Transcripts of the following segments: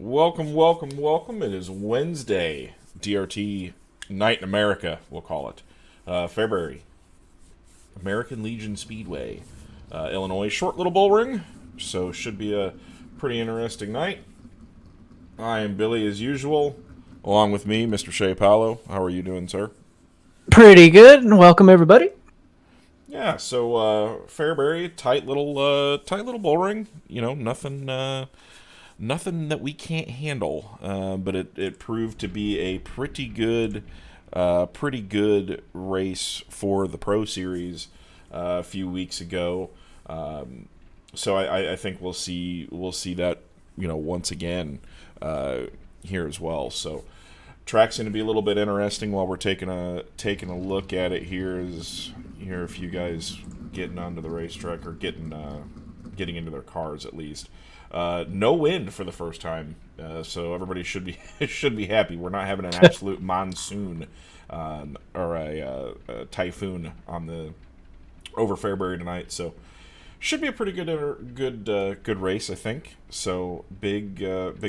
Welcome, welcome, welcome. It is Wednesday, DRT Night in America, we'll call it. Fairbury, American Legion Speedway, Illinois. Short little bull ring, so should be a pretty interesting night. I am Billy as usual, along with me, Mr. Shea Paolo. How are you doing, sir? Pretty good, and welcome everybody. Yeah, so Fairbury, tight little bull ring. You know, nothing that we can't handle. But it proved to be a pretty good race for the Pro Series a few weeks ago. So I think we'll see that once again here as well. So track's going to be a little bit interesting while we're taking a look at it here. Is here a few guys getting onto the racetrack or getting into their cars at least. No wind for the first time, so everybody should be should be happy. We're not having an absolute monsoon or a typhoon on the over Fairbury tonight. So should be a pretty good race, I think. So big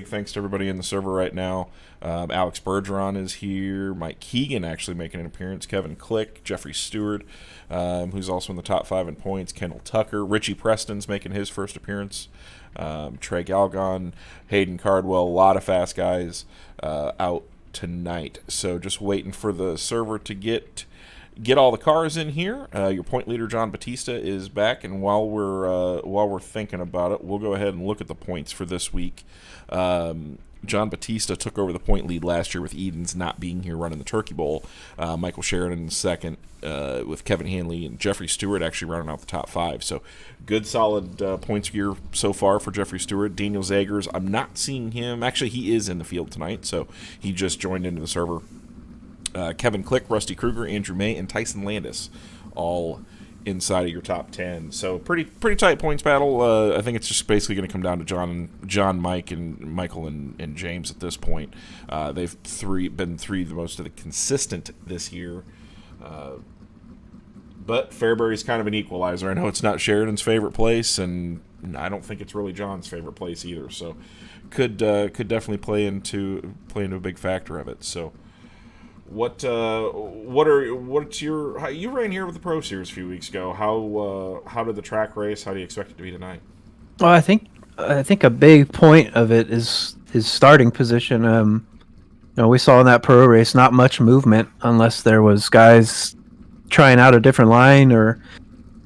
thanks to everybody in the server right now. Alex Bergeron is here. Mike Keegan actually making an appearance. Kevin Click, Jeffrey Stewart, who's also in the top 5 in points. Kendall Tucker, Richie Preston's making his first appearance. Trey Galgon, Hayden Cardwell, a lot of fast guys out tonight. So just waiting for the server to get all the cars in here. Your point leader John Batista is back, and while we're thinking about it, we'll go ahead and look at the points for this week. John Batista took over the point lead last year with Edens not being here running the Turkey Bowl. Michael Sheridan in second, with Kevin Hanley and Jeffrey Stewart actually running out the top 5. So good solid points gear so far for Jeffrey Stewart. Daniel Zagers, I'm not seeing him. Actually, he is in the field tonight, so he just joined into the server. Kevin Click, Rusty Kruger, Andrew May, and Tyson Landis, all inside of your top 10. So pretty tight points battle. I think it's just basically going to come down to John, Mike, and Michael and James at this point. They've been the most of the consistent this year. But Fairbury's kind of an equalizer. I know it's not Sheridan's favorite place, and I don't think it's really John's favorite place either. So could definitely play into a big factor of it. So. What's your you ran here with the Pro Series a few weeks ago? How did the track race? How do you expect it to be tonight? Well, I think a big point of it is his starting position. We saw in that pro race not much movement unless there was guys trying out a different line or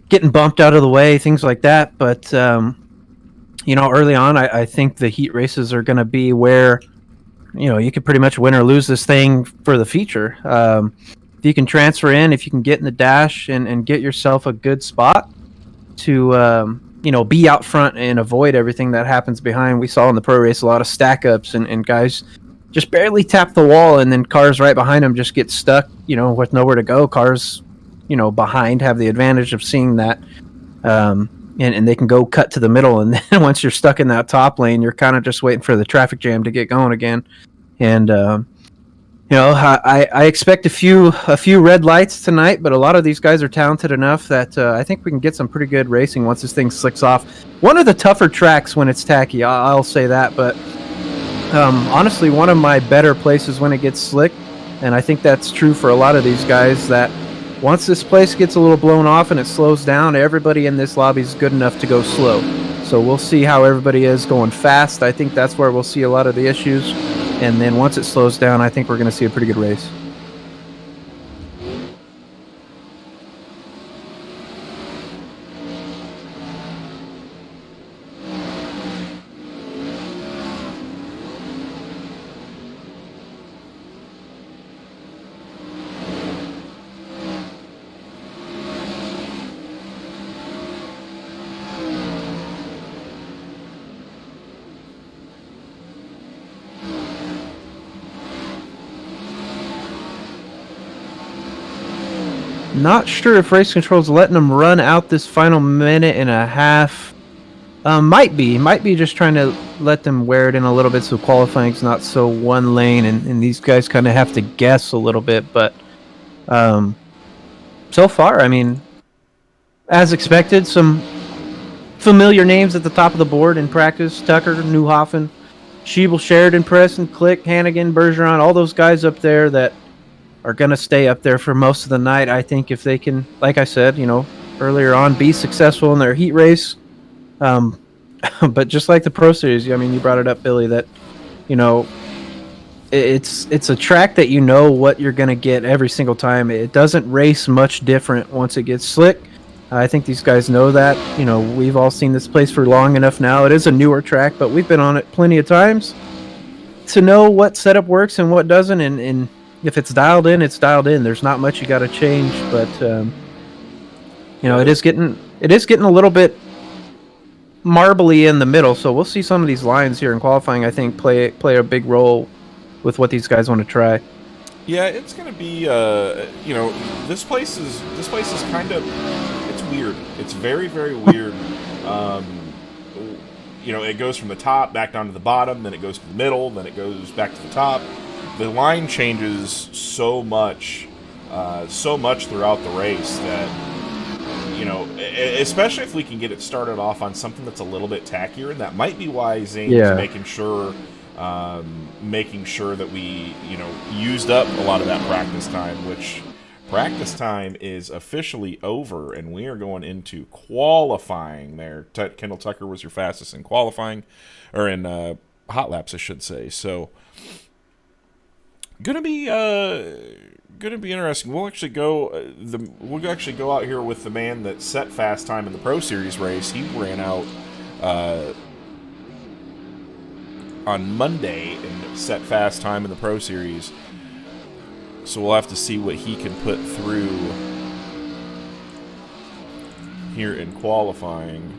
getting bumped out of the way, things like that. But early on, I think the heat races are going to be where you could pretty much win or lose this thing for the future. If you can transfer in, if you can get in the dash and get yourself a good spot to, be out front and avoid everything that happens behind. We saw in the pro race a lot of stack ups and guys just barely tap the wall, and then cars right behind them just get stuck, with nowhere to go. Cars, behind have the advantage of seeing that. And they can go cut to the middle, and then once you're stuck in that top lane, you're kind of just waiting for the traffic jam to get going again. And I expect a few red lights tonight, but a lot of these guys are talented enough that I think we can get some pretty good racing once this thing slicks off. One of the tougher tracks when it's tacky, I'll say that, but honestly, one of my better places when it gets slick, and I think that's true for a lot of these guys, that once this place gets a little blown off and it slows down, everybody in this lobby is good enough to go slow. So we'll see how everybody is going fast. I think that's where we'll see a lot of the issues. And then once it slows down, I think we're going to see a pretty good race. Not sure if race control's letting them run out this final minute and a half. Might be just trying to let them wear it in a little bit so qualifying's not so one lane, and these guys kind of have to guess a little bit. But so far, I mean, as expected, some familiar names at the top of the board in practice. Tucker, Newhoffen, Sheeble, Sheridan, Preston, Click, Hannigan, Bergeron, all those guys up there that are going to stay up there for most of the night. I think if they can, like I said, earlier on, be successful in their heat race. Um, but just like the Pro Series, I mean, you brought it up, Billy, that, you know, it's a track that you know what you're going to get every single time. It doesn't race much different once it gets slick. I think these guys know that. We've all seen this place for long enough now. It is a newer track, but we've been on it plenty of times to know what setup works and what doesn't. And if it's dialed in, it's dialed in. There's not much you got to change, but it is getting a little bit marbly in the middle. So we'll see some of these lines here in qualifying. I think play a big role with what these guys want to try. Yeah, it's gonna be this place is kind of, it's weird. It's very, very weird. It goes from the top back down to the bottom, then it goes to the middle, then it goes back to the top. The line changes so much throughout the race that, especially if we can get it started off on something that's a little bit tackier, and that might be why Zane is making sure that we, used up a lot of that practice time, which practice time is officially over, and we are going into qualifying there. Kendall Tucker was your fastest in qualifying, or in hot laps, I should say. So, gonna be interesting. We'll actually go out here with the man that set fast time in the Pro Series race. He ran out on Monday and set fast time in the Pro Series. So we'll have to see what he can put through here in qualifying.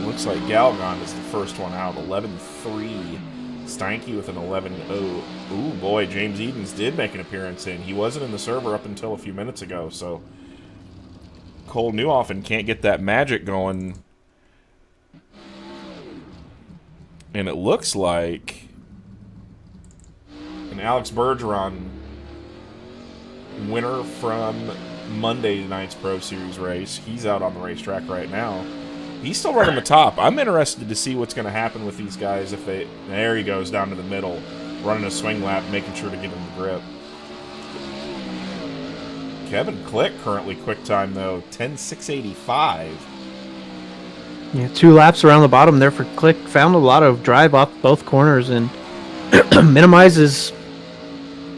Looks like Galgon is the first one out, 11.3. Steinke with an 11.0. Ooh, boy, James Edens did make an appearance in. He wasn't in the server up until a few minutes ago, so Cole Newhoffen can't get that magic going. And it looks like an Alex Bergeron winner from Monday night's Pro Series race. He's out on the racetrack right now. He's still running the top. I'm interested to see what's going to happen with these guys if they... There he goes down to the middle, running a swing lap, making sure to get him the grip. Kevin Click currently quick time, though, 10.685. Yeah, 2 laps around the bottom there for Click. Found a lot of drive off both corners and minimizes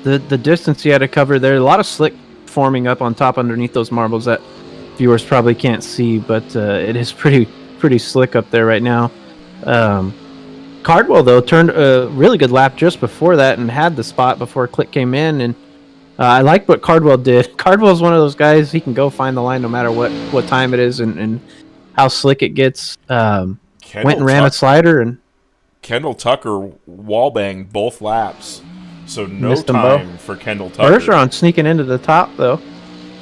the distance he had to cover there. A lot of slick forming up on top underneath those marbles that viewers probably can't see, but it is pretty slick up there right now. Cardwell, though, turned a really good lap just before that and had the spot before Click came in, and I like what Cardwell did. Cardwell's one of those guys, he can go find the line no matter what time it is and how slick it gets. Went and ran a slider, and Kendall Tucker wallbanged both laps, so no time for Kendall Tucker. Bergeron sneaking into the top, though.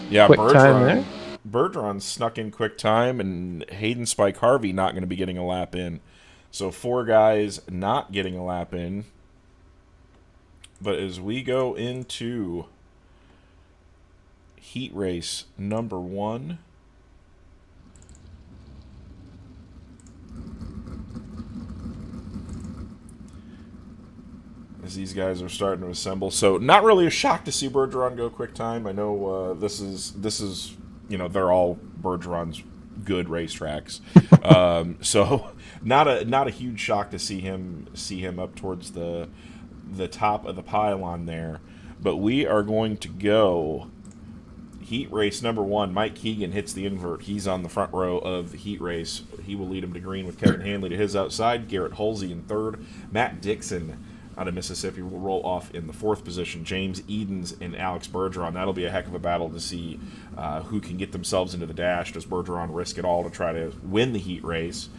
Yeah, quick time there. Bergeron snuck in quick time, and Hayden Spike Harvey not going to be getting a lap in. So 4 guys not getting a lap in. But as we go into heat race number 1, as these guys are starting to assemble. So not really a shock to see Bergeron go quick time. I know this is they're all Bergeron's good racetracks. So not a huge shock to see him up towards the top of the pylon there. But we are going to go heat race number 1. Mike Keegan hits the invert. He's on the front row of the heat race. He will lead him to green with Kevin Hanley to his outside. Garrett Holsey in 3rd. Matt Dixon out of Mississippi will roll off in the 4th position. James Edens and Alex Bergeron. That'll be a heck of a battle to see who can get themselves into the dash. Does Bergeron risk it all to try to win the heat race?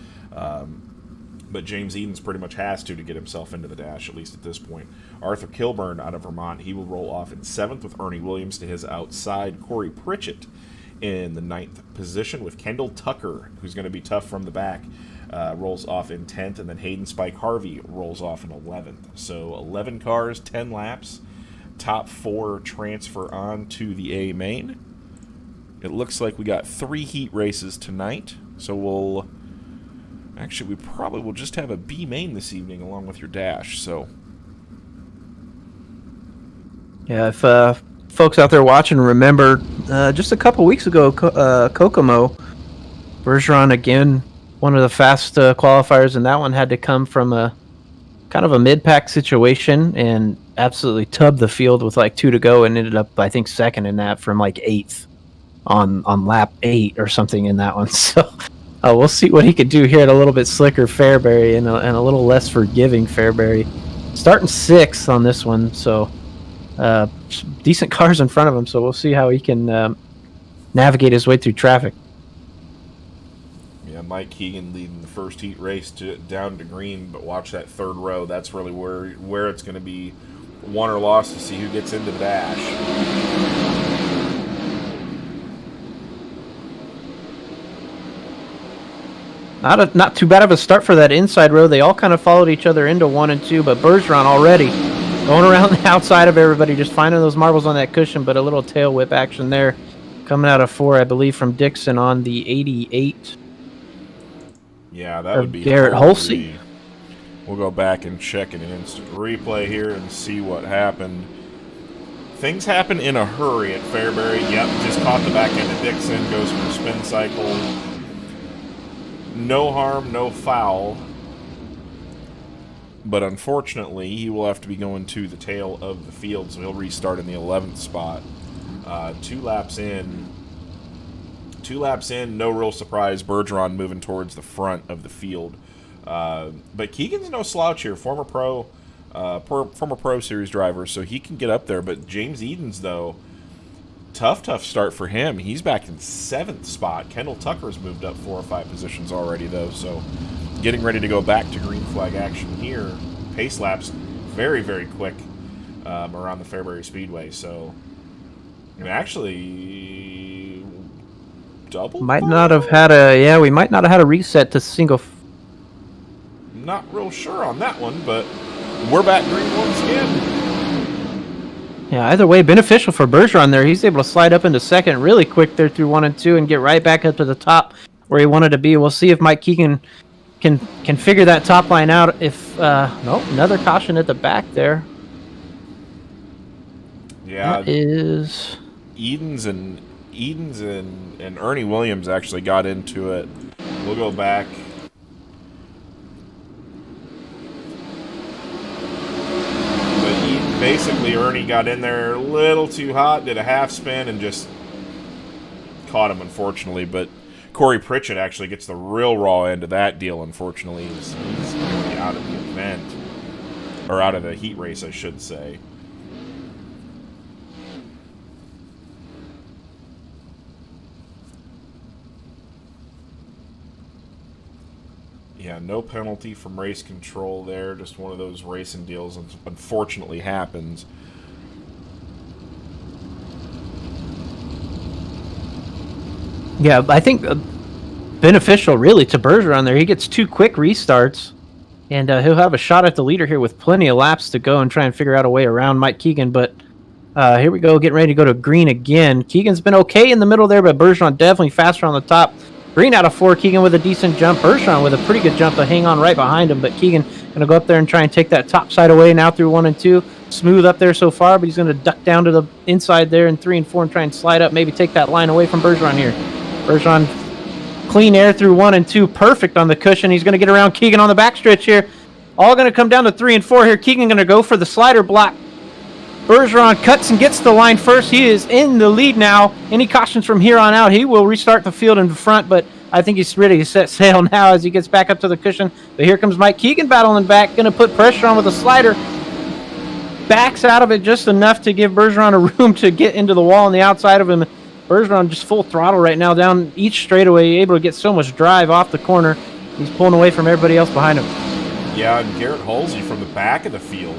But James Edens pretty much has to get himself into the dash, at least at this point. Arthur Kilburn out of Vermont, he will roll off in 7th with Ernie Williams to his outside. Corey Pritchett in the 9th position with Kendall Tucker, who's going to be tough from the back, rolls off in 10th, and then Hayden Spike Harvey rolls off in 11th. So 11 cars, 10 laps. Top 4 transfer on to the A main. it looks like we got 3 heat races tonight. So we'll... Actually, we probably will just have a B main this evening along with your dash, so... Yeah, if folks out there watching remember, just a couple weeks ago, Kokomo, Bergeron again, one of the fast qualifiers, and that one had to come from a kind of a mid-pack situation and absolutely tubbed the field with like 2 to go and ended up, I think, second in that from like 8th on lap 8 or something in that one. So we'll see what he could do here at a little bit slicker Fairbury and a little less forgiving Fairbury. Starting 6th on this one, so decent cars in front of him, so we'll see how he can navigate his way through traffic. Yeah, Mike Keegan leading the first heat race down to green, but watch that 3rd row. That's really where it's going to be won or lost to see who gets into the dash. Not too bad of a start for that inside row. They all kind of followed each other into 1 and 2, but Bergeron already going around the outside of everybody, just finding those marbles on that cushion, but a little tail whip action there. Coming out of 4, I believe, from Dixon on the 88. Yeah, that would be Garrett Holsey. We'll go back and check an instant replay here and see what happened. Things happen in a hurry at Fairbury. Yep, just caught the back end of Dixon, goes for a spin cycle. No harm, no foul. But unfortunately, he will have to be going to the tail of the field, so he'll restart in the 11th spot. 2 laps in. 2 laps in, no real surprise. Bergeron moving towards the front of the field. But Keegan's no slouch here. Former pro series driver, so he can get up there. But James Edens, though, tough start for him. He's back in 7th spot. Kendall Tucker's moved up 4 or 5 positions already, though, so getting ready to go back to green flag action here. Pace laps very, very quick around the Fairbury Speedway, so and actually double. Might not have had we might not have had a reset to single. Not real sure on that one, but we're back green once again. Yeah, either way, beneficial for Bergeron there. He's able to slide up into 2nd really quick there through 1 and 2 and get right back up to the top where he wanted to be. We'll see if Mike Keegan can figure that top line out. If no, another caution at the back there. Yeah, that is Edens and Ernie Williams actually got into it. We'll go back. But basically, Ernie got in there a little too hot, did a half spin, and just caught him, unfortunately. But Corey Pritchett actually gets the real raw end of that deal, unfortunately. He's really out of the event. Or out of the heat race, I should say. Yeah, no penalty from race control there. Just one of those racing deals, unfortunately, happens. Yeah, I think beneficial, really, to Bergeron there. He gets 2 quick restarts, and he'll have a shot at the leader here with plenty of laps to go and try and figure out a way around Mike Keegan. But here we go, getting ready to go to green again. Keegan's been okay in the middle there, but Bergeron definitely faster on the top. Green out of 4, Keegan with a decent jump. Bergeron with a pretty good jump to hang on right behind him, but Keegan going to go up there and try and take that top side away now through 1 and 2. Smooth up there so far, but he's going to duck down to the inside there in 3 and 4 and try and slide up, maybe take that line away from Bergeron here. Bergeron, clean air through 1 and 2, perfect on the cushion. He's going to get around Keegan on the backstretch here. All going to come down to 3 and 4 here. Keegan going to go for the slider block. Bergeron cuts and gets the line first. He is in the lead now. Any cautions from here on out, he will restart the field in front, but I think he's ready to set sail now as he gets back up to the cushion. But here comes Mike Keegan battling back, going to put pressure on with a slider. Backs out of it just enough to give Bergeron a room to get into the wall on the outside of him. Bergeron just full throttle right now down each straightaway, able to get so much drive off the corner. He's pulling away from everybody else behind him. Yeah, and Garrett Halsey from the back of the field,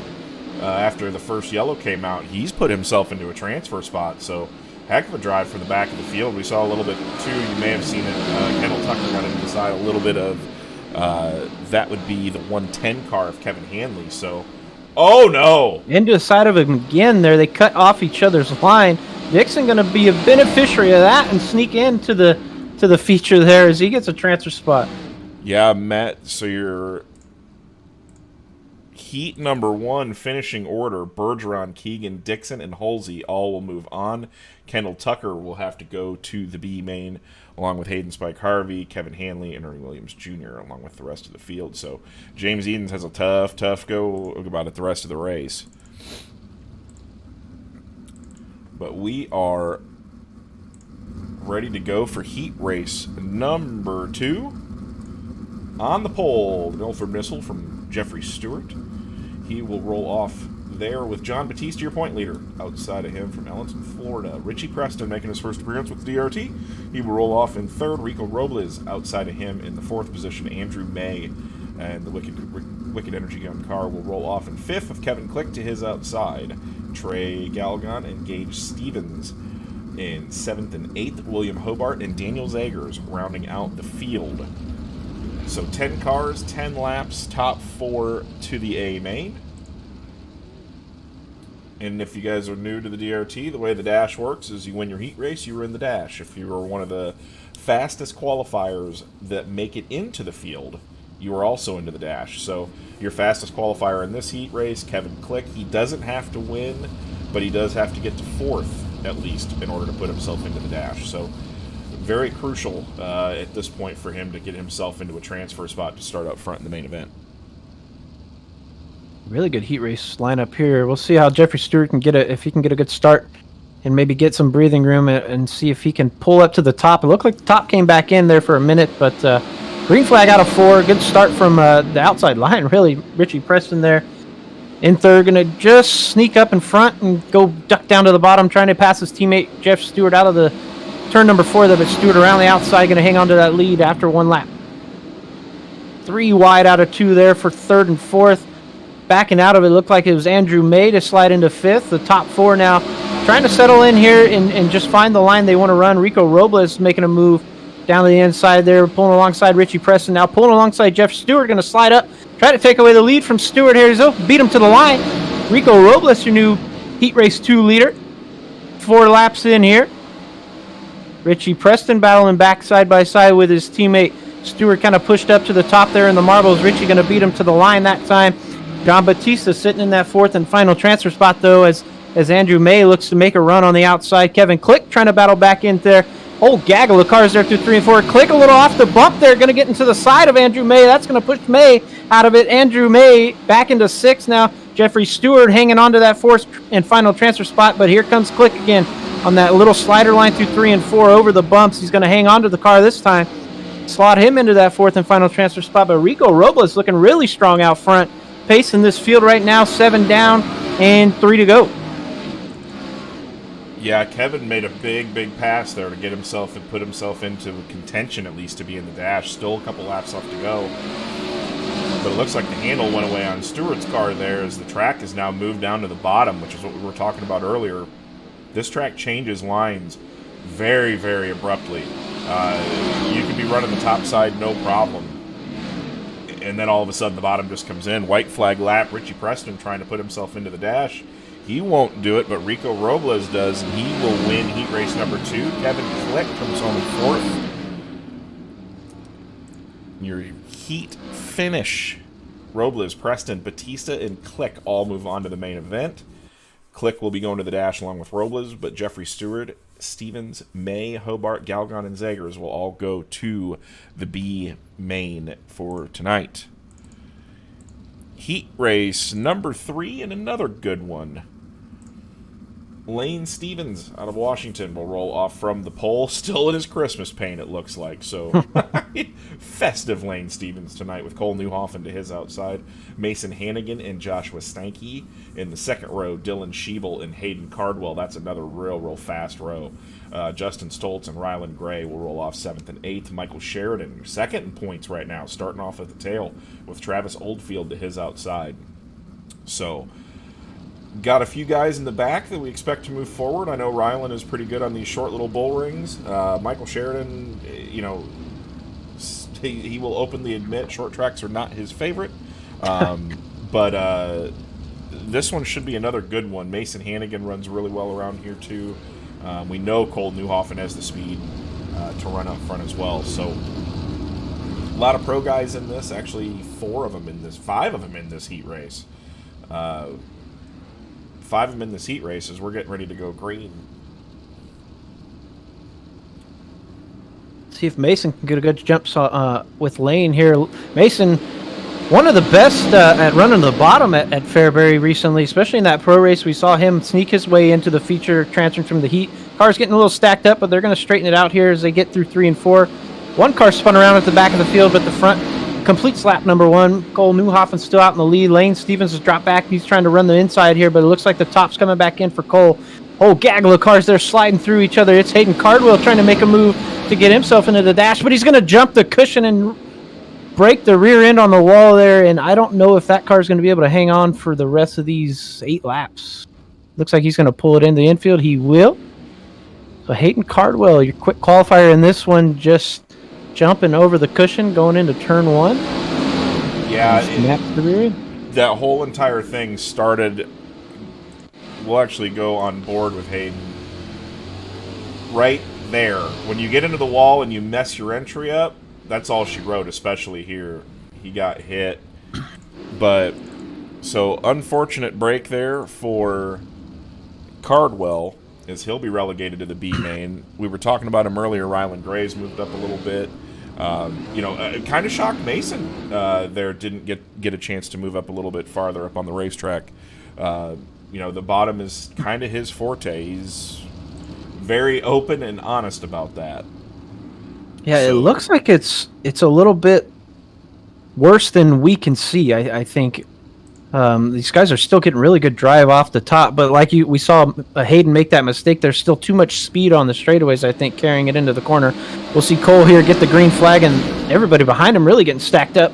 after the first yellow came out, he's put himself into a transfer spot. So heck of a drive from the back of the field. We saw a little bit, too. You may have seen it. Kendall Tucker got into the side a little bit of, that would be the 110 car of Kevin Hanley. So, oh, no. Into the side of him again there. They cut off each other's line. Dixon going to be a beneficiary of that and sneak into the feature there as he gets a transfer spot. Yeah, Matt, so your heat number 1 finishing order, Bergeron, Keegan, Dixon, and Halsey all will move on. Kendall Tucker will have to go to the B main, along with Hayden Spike Harvey, Kevin Hanley, and Ernie Williams Jr., along with the rest of the field. So James Edens has a tough go about it the rest of the race. But we are ready to go for heat race number 2. On the pole, the Milford Missile from Jeffrey Stewart. He will roll off there with John Batista, your point leader. Outside of him from Ellenton, Florida, Richie Preston making his first appearance with the DRT. He will roll off in third. Rico Robles outside of him in the 4th position. Andrew May and the Wicked Energy Gun car will roll off in 5th with Kevin Click to his outside. Trey Galgan and Gage Stevens in 7th and 8th. William Hobart and Daniel Zagers rounding out the field. So 10 cars, 10 laps, top 4 to the A main. And if you guys are new to the DRT, the way the dash works is you win your heat race, you are in the dash. If you are one of the fastest qualifiers that make it into the field, you are also into the dash. So your fastest qualifier in this heat race, Kevin Click, he doesn't have to win, but he does have to get to 4th at least in order to put himself into the dash. So very crucial at this point for him to get himself into a transfer spot to start up front in the main event. Really good heat race lineup here. We'll see how Jeffrey Stewart can if he can get a good start and maybe get some breathing room and see if he can pull up to the top. It looked like the top came back in there for a minute, but green flag out of 4. Good start from the outside line, really. Richie Preston there in third, going to just sneak up in front and go duck down to the bottom, trying to pass his teammate Jeff Stewart out of the turn number 4 there, but Stewart around the outside, going to hang on to that lead after 1 lap. 3 wide out of 2 there for 3rd and 4th. Backing out of it, looked like it was Andrew May to slide into 5th. The top 4 now trying to settle in here and just find the line they want to run. Rico Robles making a move down to the inside there, pulling alongside Richie Preston. Now pulling alongside Jeff Stewart, going to slide up, try to take away the lead from Stewart here. He's beat him to the line. Rico Robles, your new Heat Race 2 leader. 4 laps in here. Richie Preston battling back side by side with his teammate Stewart, kind of pushed up to the top there in the marbles. Richie going to beat him to the line that time. John Batista sitting in that 4th and final transfer spot, though, as Andrew May looks to make a run on the outside. Kevin Click trying to battle back in there. Whole gaggle of cars there through 3 and 4. Click a little off the bump there, going to get into the side of Andrew May. That's going to push May out of it. Andrew May back into 6th now. Jeffrey Stewart hanging on to that 4th and final transfer spot, but here comes Click again on that little slider line through 3 and 4 over the bumps. He's going to hang on to the car this time. Slot him into that 4th and final transfer spot, but Rico Robles looking really strong out front. Pacing this field right now, 7 down and 3 to go. Yeah, Kevin made a big pass there to get himself and put himself into contention at least to be in the dash. Still a couple laps left to go. But it looks like the handle went away on Stewart's car there as the track has now moved down to the bottom, which is what we were talking about earlier. This track changes lines very abruptly. You could be running the top side no problem. And then all of a sudden the bottom just comes in. White flag lap, Richie Preston trying to put himself into the dash. He won't do it, but Rico Robles does, and he will win heat race number 2. Kevin Click comes home in 4th. Your heat finish. Robles, Preston, Batista, and Click all move on to the main event. Click will be going to the dash along with Robles, but Jeffrey Stewart, Stevens, May, Hobart, Galgan, and Zagers will all go to the B main for tonight. Heat race number 3 and another good one. Lane Stevens out of Washington will roll off from the pole, still in his Christmas paint, it looks like. So, festive Lane Stevens tonight with Cole Newhoffen to his outside. Mason Hannigan and Joshua Stanky in the second row. Dylan Schiebel and Hayden Cardwell. That's another real fast row. Justin Stoltz and Rylan Gray will roll off 7th and 8th. Michael Sheridan, second in points right now, starting off at the tail with Travis Oldfield to his outside. So, got a few guys in the back that we expect to move forward. I know Rylan is pretty good on these short little bull rings. Michael Sheridan, he will openly admit short tracks are not his favorite. But this one should be another good one. Mason Hannigan runs really well around here too. We know Cole Newhoffen has the speed to run up front as well. So a lot of pro guys in this. Actually, 5 of them in this heat race. 5 of them in this heat race as we're getting ready to go green. See if Mason can get a good jump with Lane here. Mason, one of the best at running the bottom at Fairbury recently, especially in that pro race. We saw him sneak his way into the feature, transferring from the heat. Car's getting a little stacked up, but they're going to straighten it out here as they get through 3 and 4. One car spun around at the back of the field, but the front completes lap number 1. Cole Newhoffen's still out in the lead. Lane Stevens has dropped back. He's trying to run the inside here, but it looks like the top's coming back in for Cole. Whole gaggle of cars there sliding through each other. It's Hayden Cardwell trying to make a move to get himself into the dash, but he's going to jump the cushion and break the rear end on the wall there, and I don't know if that car is going to be able to hang on for the rest of these 8 laps. Looks like he's going to pull it into the infield. He will. So Hayden Cardwell, your quick qualifier in this one, just jumping over the cushion going into turn 1. Yeah, the rear end. That whole entire thing started. We'll actually go on board with Hayden right there. When you get into the wall and you mess your entry up, that's all she wrote, especially here. He got hit. But, so, unfortunate break there for Cardwell, as he'll be relegated to the B main. We were talking about him earlier. Ryland Gray's moved up a little bit. It kind of shocked Mason there. Didn't get a chance to move up a little bit farther up on the racetrack. The bottom is kind of his forte. He's very open and honest about that. Yeah, so, it looks like it's a little bit worse than we can see. I think these guys are still getting really good drive off the top, but like we saw Hayden make that mistake. There's still too much speed on the straightaways, I think, carrying it into the corner. We'll see Cole here get the green flag, and everybody behind him really getting stacked up.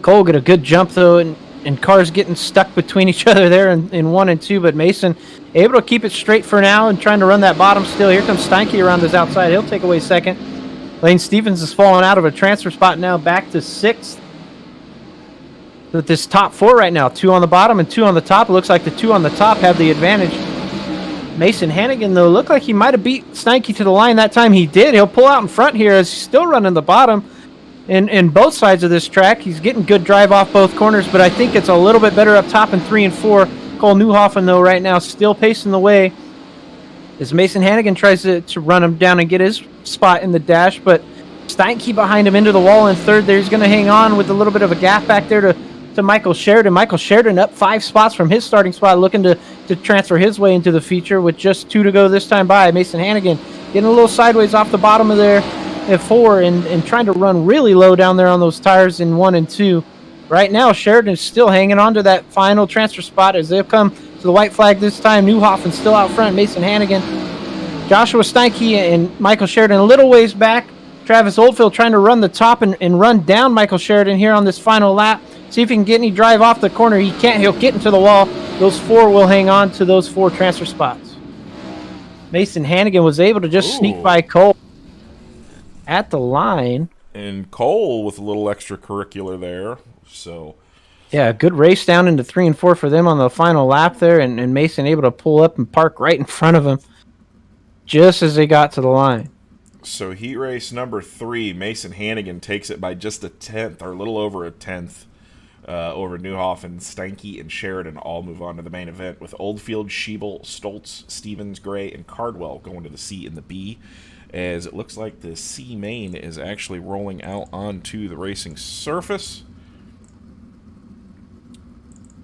Cole get a good jump, though, and cars getting stuck between each other there in 1 and 2, but Mason able to keep it straight for now and trying to run that bottom still. Here comes Steinke around his outside. He'll take away second. Lane Stevens has fallen out of a transfer spot now, back to 6th. With this top 4 right now, 2 on the bottom and 2 on the top. It looks like the 2 on the top have the advantage. Mason Hannigan, though, looked like he might have beat Steinke to the line that time. He did. He'll pull out in front here as he's still running the bottom. In both sides of this track, he's getting good drive off both corners, but I think it's a little bit better up top in 3 and 4. Cole Newhoffen, though, right now still pacing the way as Mason Hannigan tries to run him down and get his spot in the dash, but Steinke behind him into the wall in 3rd there. He's going to hang on with a little bit of a gap back there to Michael Sheridan. Michael Sheridan up 5 spots from his starting spot, looking to transfer his way into the feature with just 2 to go this time by. Mason Hannigan getting a little sideways off the bottom of there at 4 and trying to run really low down there on those tires in 1 and 2. Right now, Sheridan is still hanging on to that final transfer spot as they'll come to the white flag this time. Newhoffen still out front. Mason Hannigan, Joshua Steinke, and Michael Sheridan a little ways back. Travis Oldfield trying to run the top and run down Michael Sheridan here on this final lap. See if he can get any drive off the corner. He can't. He'll get into the wall. Those 4 will hang on to those 4 transfer spots. Mason Hannigan was able to just sneak by Cole at the line. And Cole with a little extracurricular there. So, yeah, good race down into 3 and 4 for them on the final lap there. And Mason able to pull up and park right in front of him just as they got to the line. So heat race number 3, Mason Hannigan takes it by just a 10th, or a little over a 10th, over Newhoffen. Steinke and Sheridan all move on to the main event, with Oldfield, Schiebel, Stoltz, Stevens, Gray, and Cardwell going to the C and the B, as it looks like the C main is actually rolling out onto the racing surface.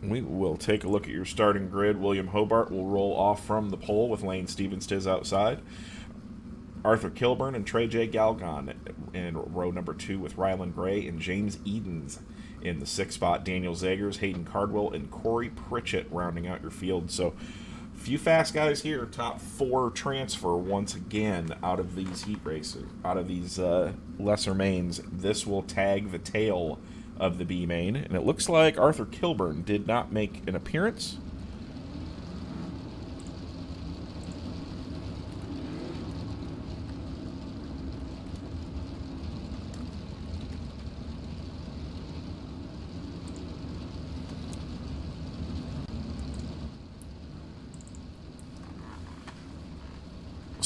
We will take a look at your starting grid. William Hobart will roll off from the pole with Lane Stevens to his outside. Arthur Kilburn and Trey J. Galgon in row number 2 with Ryland Gray and James Edens in the 6th spot. Daniel Zagers, Hayden Cardwell, and Corey Pritchett rounding out your field. So, a few fast guys here. Top 4 transfer once again out of these heat races, out of these lesser mains. This will tag the tail of the B main, and it looks like Arthur Kilburn did not make an appearance.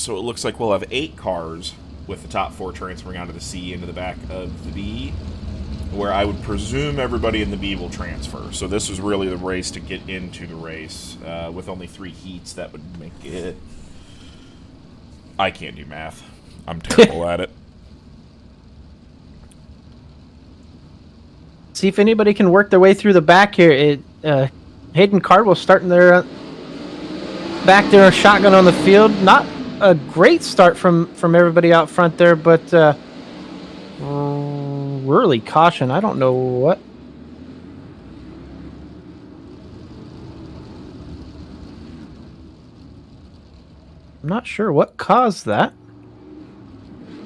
So it looks like we'll have 8 cars with the top 4 transferring out of the C into the back of the B, where I would presume everybody in the B will transfer. So this was really the race to get into the race. With only 3 heats, that would make it... I can't do math. I'm terrible at it. See if anybody can work their way through the back here. Hayden Cardwell starting their back there, a shotgun on the field. Not a great start from everybody out front there, but early caution. I don't know what. I'm not sure what caused that.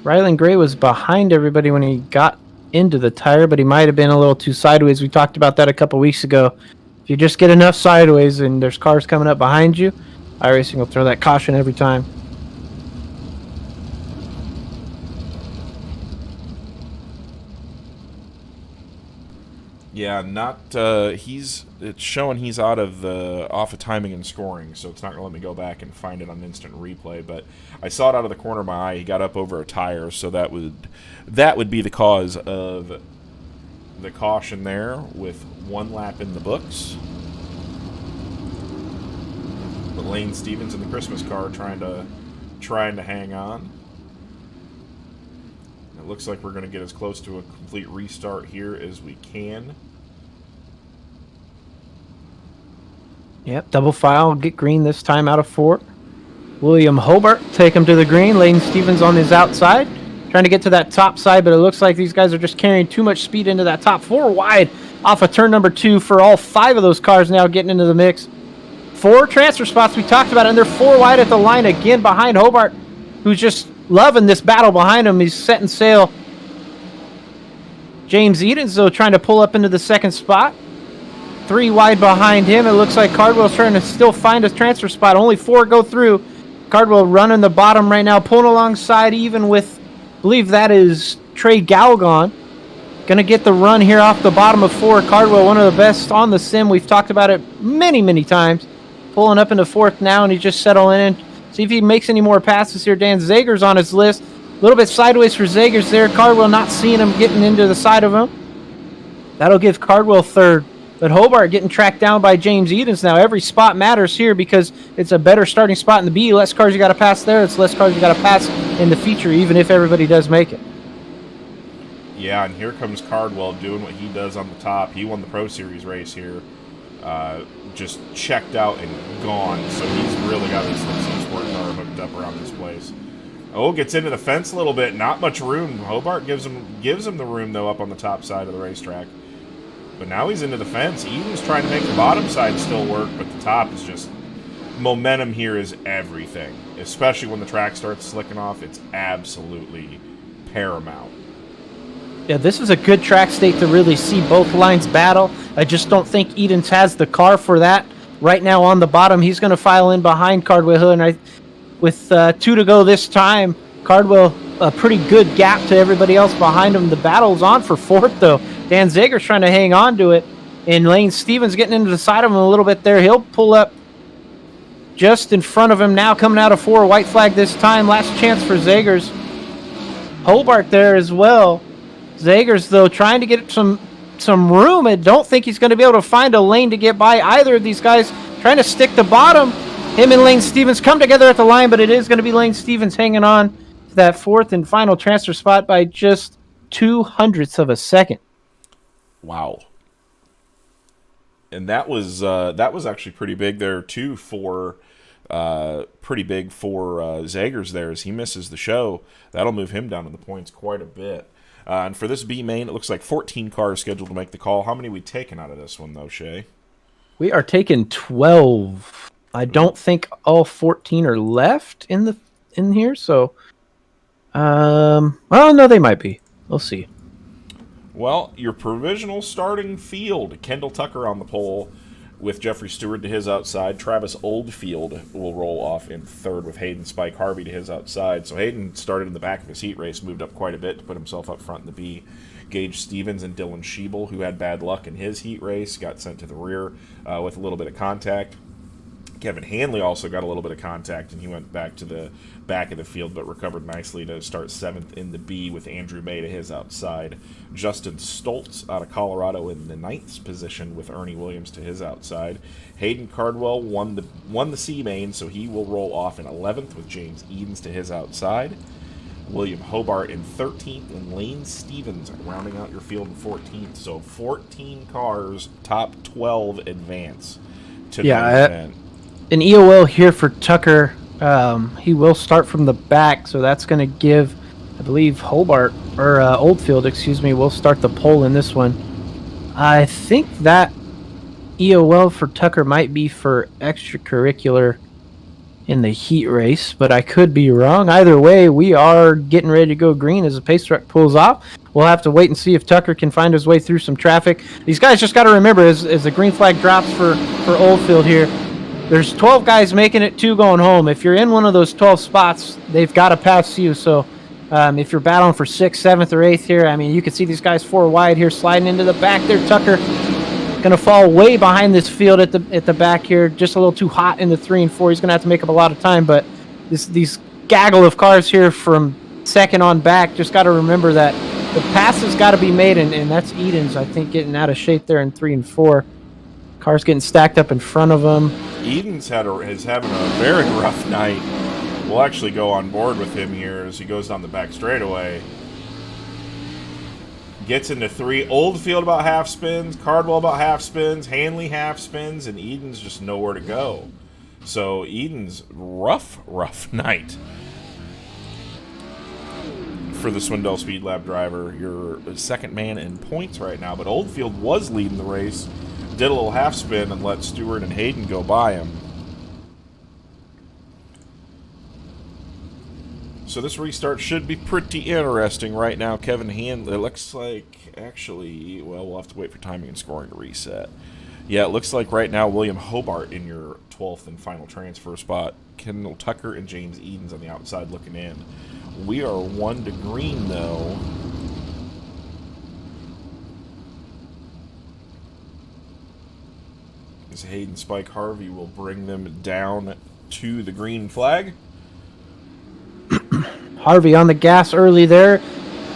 Rylan Gray was behind everybody when he got into the tire, but he might have been a little too sideways. We talked about that a couple weeks ago. If you just get enough sideways and there's cars coming up behind you, iRacing will throw that caution every time. Yeah, not it's showing he's out of off of timing and scoring, so it's not gonna let me go back and find it on instant replay. But I saw it out of the corner of my eye. He got up over a tire, so that would be the cause of the caution there, with 1 lap in the books. But Lane Stevens in the Christmas car trying to hang on. It looks like we're going to get as close to a complete restart here as we can. Yep, double file, get green this time out of 4. William Hobart take him to the green. Layden Stevens on his outside, trying to get to that top side, but it looks like these guys are just carrying too much speed into that top 4 wide off of turn number 2 for all 5 of those cars now getting into the mix. 4 transfer spots we talked about, and they're 4 wide at the line again behind Hobart, who's just loving this battle behind him. He's setting sail. James Edens, though, trying to pull up into the second spot. 3 wide behind him. It looks like Cardwell's trying to still find a transfer spot. Only 4 go through. Cardwell running the bottom right now, pulling alongside even with, I believe that is Trey Galgon. Going to get the run here off the bottom of 4. Cardwell, one of the best on the sim. We've talked about it many, many times. Pulling up into 4th now, and he's just settling in. See if he makes any more passes here. Dan Zager's on his list. A little bit sideways for Zagers there. Cardwell not seeing him getting into the side of him. That'll give Cardwell 3rd. But Hobart getting tracked down by James Edens now. Every spot matters here because it's a better starting spot in the B. Less cars you got to pass there. It's less cars you got to pass in the feature, even if everybody does make it. Yeah, and here comes Cardwell doing what he does on the top. He won the Pro Series race here. Just checked out and gone. So he's really got this sport car hooked up around this place. Oh, gets into the fence a little bit. Not much room. Hobart gives him the room, though, up on the top side of the racetrack. But now he's into the fence. Eden's trying to make the bottom side still work, but the top is just... Momentum here is everything. Especially when the track starts slicking off. It's absolutely paramount. Yeah, this is a good track state to really see both lines battle. I just don't think Edens has the car for that. Right now on the bottom, he's going to file in behind Cardwell, and with 2 to go this time, Cardwell, a pretty good gap to everybody else behind him. The battle's on for 4th, though. Dan Zager's trying to hang on to it, and Lane Stevens getting into the side of him a little bit there. He'll pull up just in front of him now, coming out of 4. White flag this time. Last chance for Zagers. Hobart there as well. Zagers, though, trying to get some room. I don't think he's going to be able to find a lane to get by either of these guys. Trying to stick the bottom. Him and Lane Stevens come together at the line, but it is going to be Lane Stevens hanging on to that 4th and final transfer spot by just 0.02 of a second. Wow. And that was actually pretty big there too for Zagers there as he misses the show. That'll move him down in the points quite a bit. And for this B main, it looks like 14 cars scheduled to make the call. How many we taking out of this one, though, Shay? We are taking 12. I don't think all 14 are left in here, so... well, no, they might be. We'll see. Well, your provisional starting field. Kendall Tucker on the pole with Jeffrey Stewart to his outside. Travis Oldfield will roll off in 3rd with Hayden Spike Harvey to his outside. So Hayden started in the back of his heat race, moved up quite a bit to put himself up front in the B. Gage Stevens and Dylan Schiebel, who had bad luck in his heat race, got sent to the rear with a little bit of contact. Kevin Hanley also got a little bit of contact, and he went back to the back of the field, but recovered nicely to start 7th in the B with Andrew May to his outside. Justin Stoltz out of Colorado in the 9th position with Ernie Williams to his outside. Hayden Cardwell won the C main, so he will roll off in 11th with James Edens to his outside. William Hobart in 13th, and Lane Stevens rounding out your field in 14th. So 14 cars, top 12 advance to the main event. An EOL here for Tucker. He will start from the back, so that's going to give, I believe, Oldfield, will start the pole in this one. I think that EOL for Tucker might be for extracurricular in the heat race, but I could be wrong. Either way, we are getting ready to go green as the pace truck pulls off. We'll have to wait and see if Tucker can find his way through some traffic. These guys just got to remember, as the green flag drops for Oldfield here, there's 12 guys making it, 2 going home. If you're in one of those 12 spots, they've got to pass you. So if you're battling for 6th, 7th, or 8th here, I mean, you can see these guys 4 wide here sliding into the back there. Tucker going to fall way behind this field at the back here, just a little too hot in the 3 and 4. He's going to have to make up a lot of time, but these gaggle of cars here from 2nd on back, just got to remember that the pass has got to be made, and that's Edens, I think, getting out of shape there in 3 and 4. Cars getting stacked up in front of him. Edens is having a very rough night. We'll actually go on board with him here as he goes down the back straightaway. Gets into 3. Oldfield about half spins, Cardwell about half spins, Hanley half spins, and Edens just nowhere to go. So Edens, rough night for the Swindell Speed Lab driver. You're 2nd man in points right now, but Oldfield was leading the race. Did a little half spin and let Stewart and Hayden go by him. So this restart should be pretty interesting right now. Kevin Hanley, it looks like, actually, well, we'll have to wait for timing and scoring to reset. Yeah, it looks like right now William Hobart in your 12th and final transfer spot. Kendall Tucker and James Edens on the outside looking in. We are 1 to green, though. As Hayden Spike Harvey will bring them down to the green flag. Harvey on the gas early there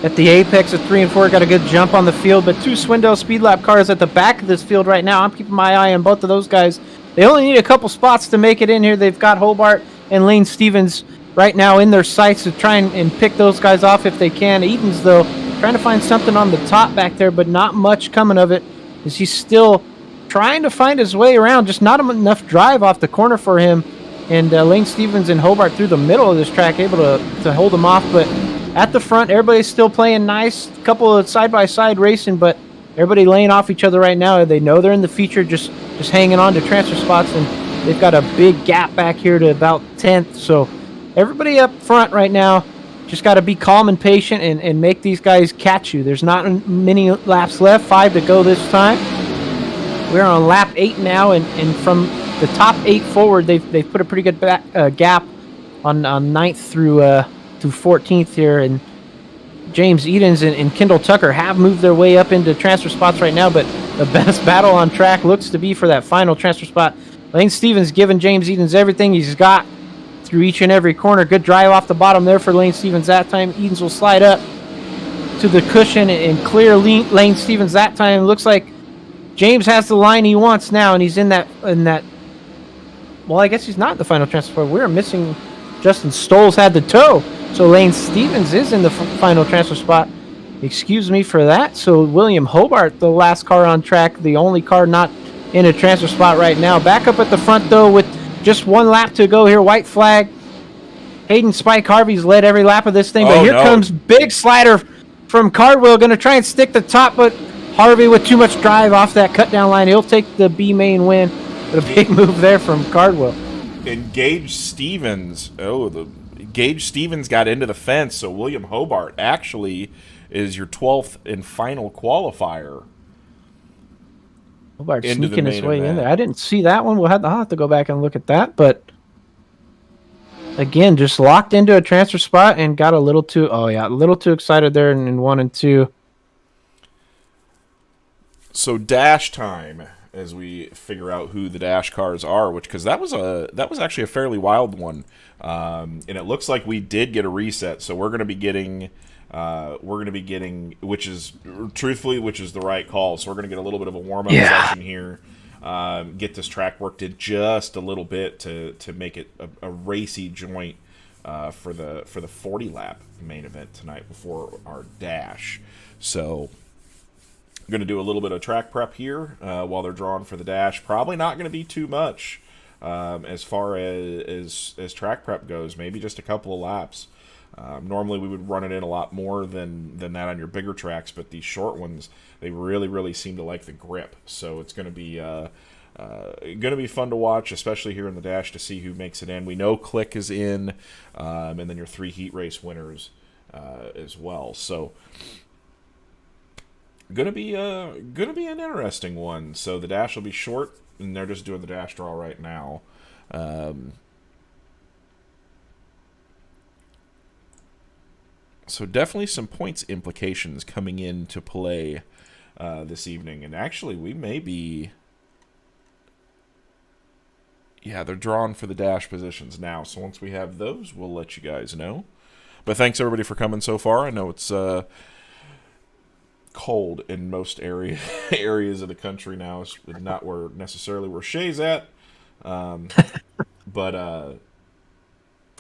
at the apex of 3 and 4. Got a good jump on the field, but 2 Swindell Speed Lab cars at the back of this field right now. I'm keeping my eye on both of those guys. They only need a couple spots to make it in here. They've got Hobart and Lane Stevens right now in their sights to try and pick those guys off if they can. Edens, though, trying to find something on the top back there, but not much coming of it, as he's still trying to find his way around. Just not enough drive off the corner for him. And Lane Stevens and Hobart through the middle of this track, able to hold him off. But at the front, everybody's still playing nice. A couple of side-by-side racing, but everybody laying off each other right now. They know they're in the feature, just hanging on to transfer spots. And they've got a big gap back here to about 10th. So everybody up front right now just got to be calm and patient and make these guys catch you. There's not many laps left, 5 to go this time. We're on lap 8 now, and from the top 8 forward, they've put a pretty good gap on 9th through 14th here. And James Edens and Kendall Tucker have moved their way up into transfer spots right now, but the best battle on track looks to be for that final transfer spot. Lane Stevens giving James Edens everything he's got through each and every corner. Good drive off the bottom there for Lane Stevens that time. Edens will slide up to the cushion and clear Lane Stevens that time. Looks like James has the line he wants now, and he's in that. Well, I guess he's not in the final transfer. We're missing. Justin Stoles had the tow, so Lane Stevens is in the final transfer spot. Excuse me for that. So William Hobart, the last car on track, the only car not in a transfer spot right now. Back up at the front, though, with just 1 lap to go here. White flag. Hayden Spike Harvey's led every lap of this thing, but here comes big slider from Cardwell. Going to try and stick the top, but Harvey with too much drive off that cut down line. He'll take the B main win. But a big move there from Cardwell. And Gage Stevens. Gage Stevens got into the fence, so William Hobart actually is your 12th and final qualifier. Hobart sneaking his way in there. I didn't see that one. I'll have to go back and look at that. But again, just locked into a transfer spot and got a little too excited there in 1 and 2. So dash time as we figure out who the dash cars are, because that was actually a fairly wild one, and it looks like we did get a reset. So we're going to be getting which is the right call. So we're going to get a little bit of a warm up session here. Get this track worked in just a little bit to make it a racy joint for the 40 lap main event tonight before our dash. So I'm going to do a little bit of track prep here while they're drawing for the dash. Probably not going to be too much as far as track prep goes. Maybe just a couple of laps. Normally we would run it in a lot more than that on your bigger tracks, but these short ones, they really seem to like the grip. So it's going to be fun to watch, especially here in the dash, to see who makes it in. We know Click is in, and then your 3 heat race winners as well. So gonna be an interesting one. So the dash will be short, and they're just doing the dash draw right now. So definitely some points implications coming into play this evening. And actually, we may be... Yeah, they're drawn for the dash positions now. So once we have those, we'll let you guys know. But thanks, everybody, for coming so far. I know it's cold in most areas of the country now. It's not necessarily where Shay's at. But...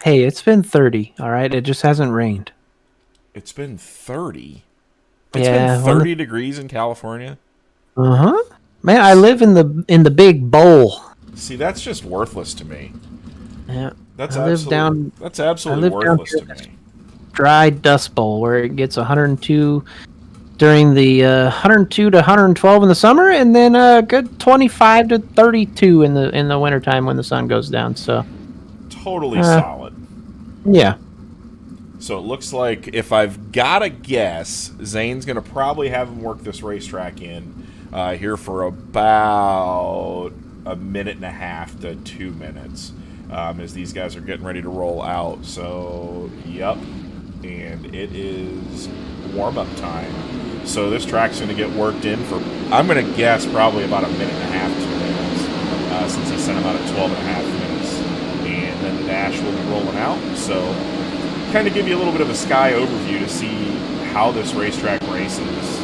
Hey, it's been 30, all right? It just hasn't rained. It's been 30. It's been 30 degrees in California. Man, I live in the big bowl. See, that's just worthless to me. Yeah, that's absolutely worthless to me. Dry dust bowl where it gets 102 during the 102 to 112 in the summer, and then a good 25 to 32 in the wintertime when the sun goes down. So totally solid. Yeah. So it looks like, if I've got to guess, Zane's going to probably have him work this racetrack in here for about a minute and a half to 2 minutes as these guys are getting ready to roll out. So, yep. And it is warm-up time. So this track's going to get worked in for, I'm going to guess, probably about a minute and a half, 2 minutes, since he sent him out at 12 and a half minutes. And then the dash will be rolling out. So... kind of give you a little bit of a sky overview to see how this racetrack races.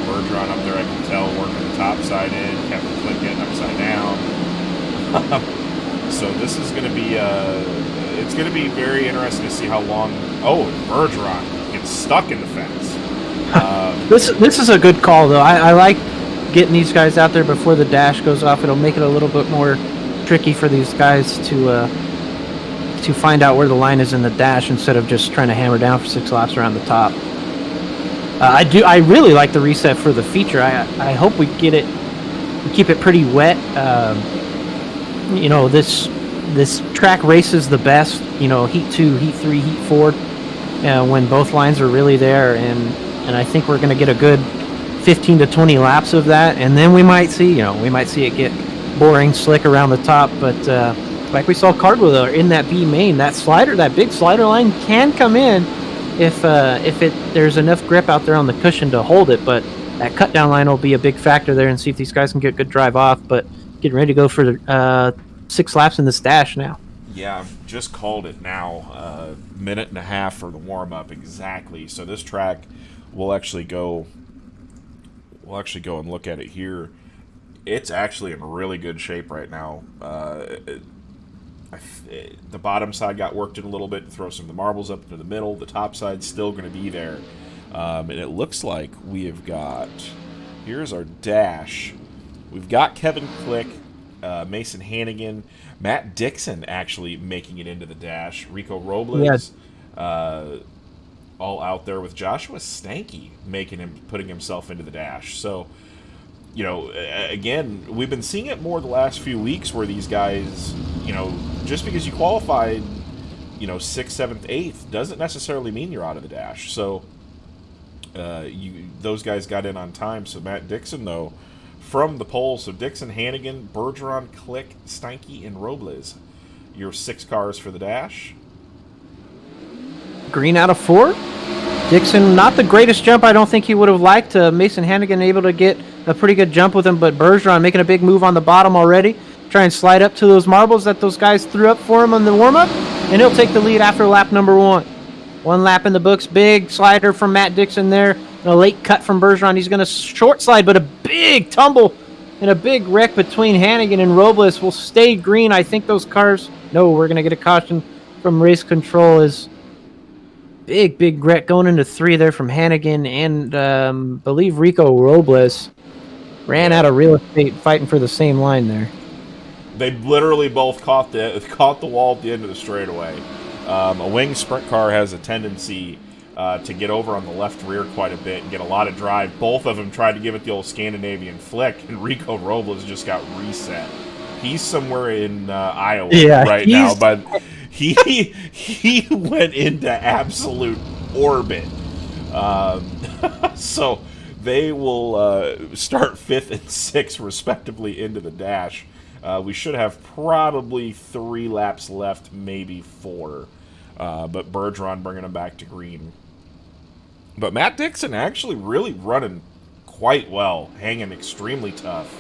Bergeron up there, I can tell, working the top side in. Kevin Click getting upside down. So this is going to be it's going to be very interesting to see how long. Oh, Bergeron gets stuck in the fence. This is a good call, though. I like getting these guys out there before the dash goes off. It'll make it a little bit more tricky for these guys to find out where the line is in the dash instead of just trying to hammer down for 6 laps around the top. I really like the reset for the feature. I hope we keep it pretty wet. This track races the best. Heat 2, Heat 3, Heat 4, when both lines are really there, and I think we're going to get a good 15 to 20 laps of that, and then we might see it get boring, slick around the top, but. Like we saw Cardwell in that B main, that big slider line can come in if there's enough grip out there on the cushion to hold it. But that cut down line will be a big factor there, and see if these guys can get a good drive off. But getting ready to go for 6 laps in this dash now. Yeah, just called it now. Minute and a half for the warm up exactly. So this track, we'll actually go and look at it here. It's actually in really good shape right now. The bottom side got worked in a little bit to throw some of the marbles up into the middle. The top side's still going to be there. And it looks like we have got... Here's our dash. We've got Kevin Click, Mason Hannigan, Matt Dixon actually making it into the dash. Rico Robles, all out there with Joshua Stanky putting himself into the dash. So... again, we've been seeing it more the last few weeks where these guys, just because you qualified, 6th, 7th, 8th doesn't necessarily mean you're out of the dash. So those guys got in on time. So Matt Dixon, though, from the pole, so Dixon, Hannigan, Bergeron, Click, Steinke, and Robles, your 6 cars for the dash. Green out of 4. Dixon, not the greatest jump. I don't think he would have liked. Mason Hannigan able to get a pretty good jump with him, but Bergeron making a big move on the bottom already. Try and slide up to those marbles that those guys threw up for him on the warm-up, and he'll take the lead after lap number 1. 1 lap in the books. Big slider from Matt Dixon there. A late cut from Bergeron. He's going to short slide, but a big tumble and a big wreck between Hannigan and Robles will stay green. I think those cars... No, we're going to get a caution from race control. Is big wreck going into 3 there from Hannigan and believe Rico Robles ran out of real estate fighting for the same line there. They literally both caught the wall at the end of the straightaway. A wing sprint car has a tendency to get over on the left rear quite a bit and get a lot of drive. Both of them tried to give it the old Scandinavian flick, and Rico Robles just got reset. He's somewhere in Iowa right now, but he went into absolute orbit. So they will start 5th and 6th respectively into the dash. We should have probably 3 laps left, maybe 4. But Bergeron bringing him back to green. But Matt Dixon actually really running quite well, hanging extremely tough.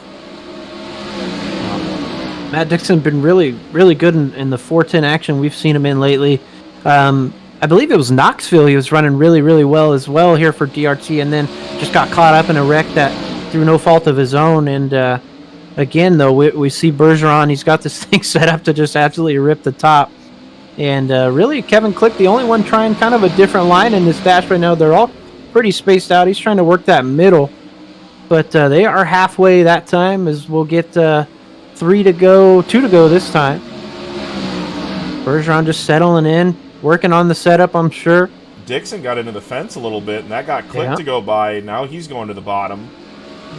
Matt Dixon been really good in the 410 action we've seen him in lately. I believe it was Knoxville he was running really well as well here for DRT, and then just got caught up in a wreck that through no fault of his own. And again, though, we see Bergeron. He's got this thing set up to just absolutely rip the top. And really, Kevin Click, the only one trying kind of a different line in this dash right now. They're all pretty spaced out. He's trying to work that middle. But they are halfway that time, as we'll get 3 to go, 2 to go this time. Bergeron just settling in, working on the setup, I'm sure. Dixon got into the fence a little bit, and that got Click to go by. Now he's going to the bottom.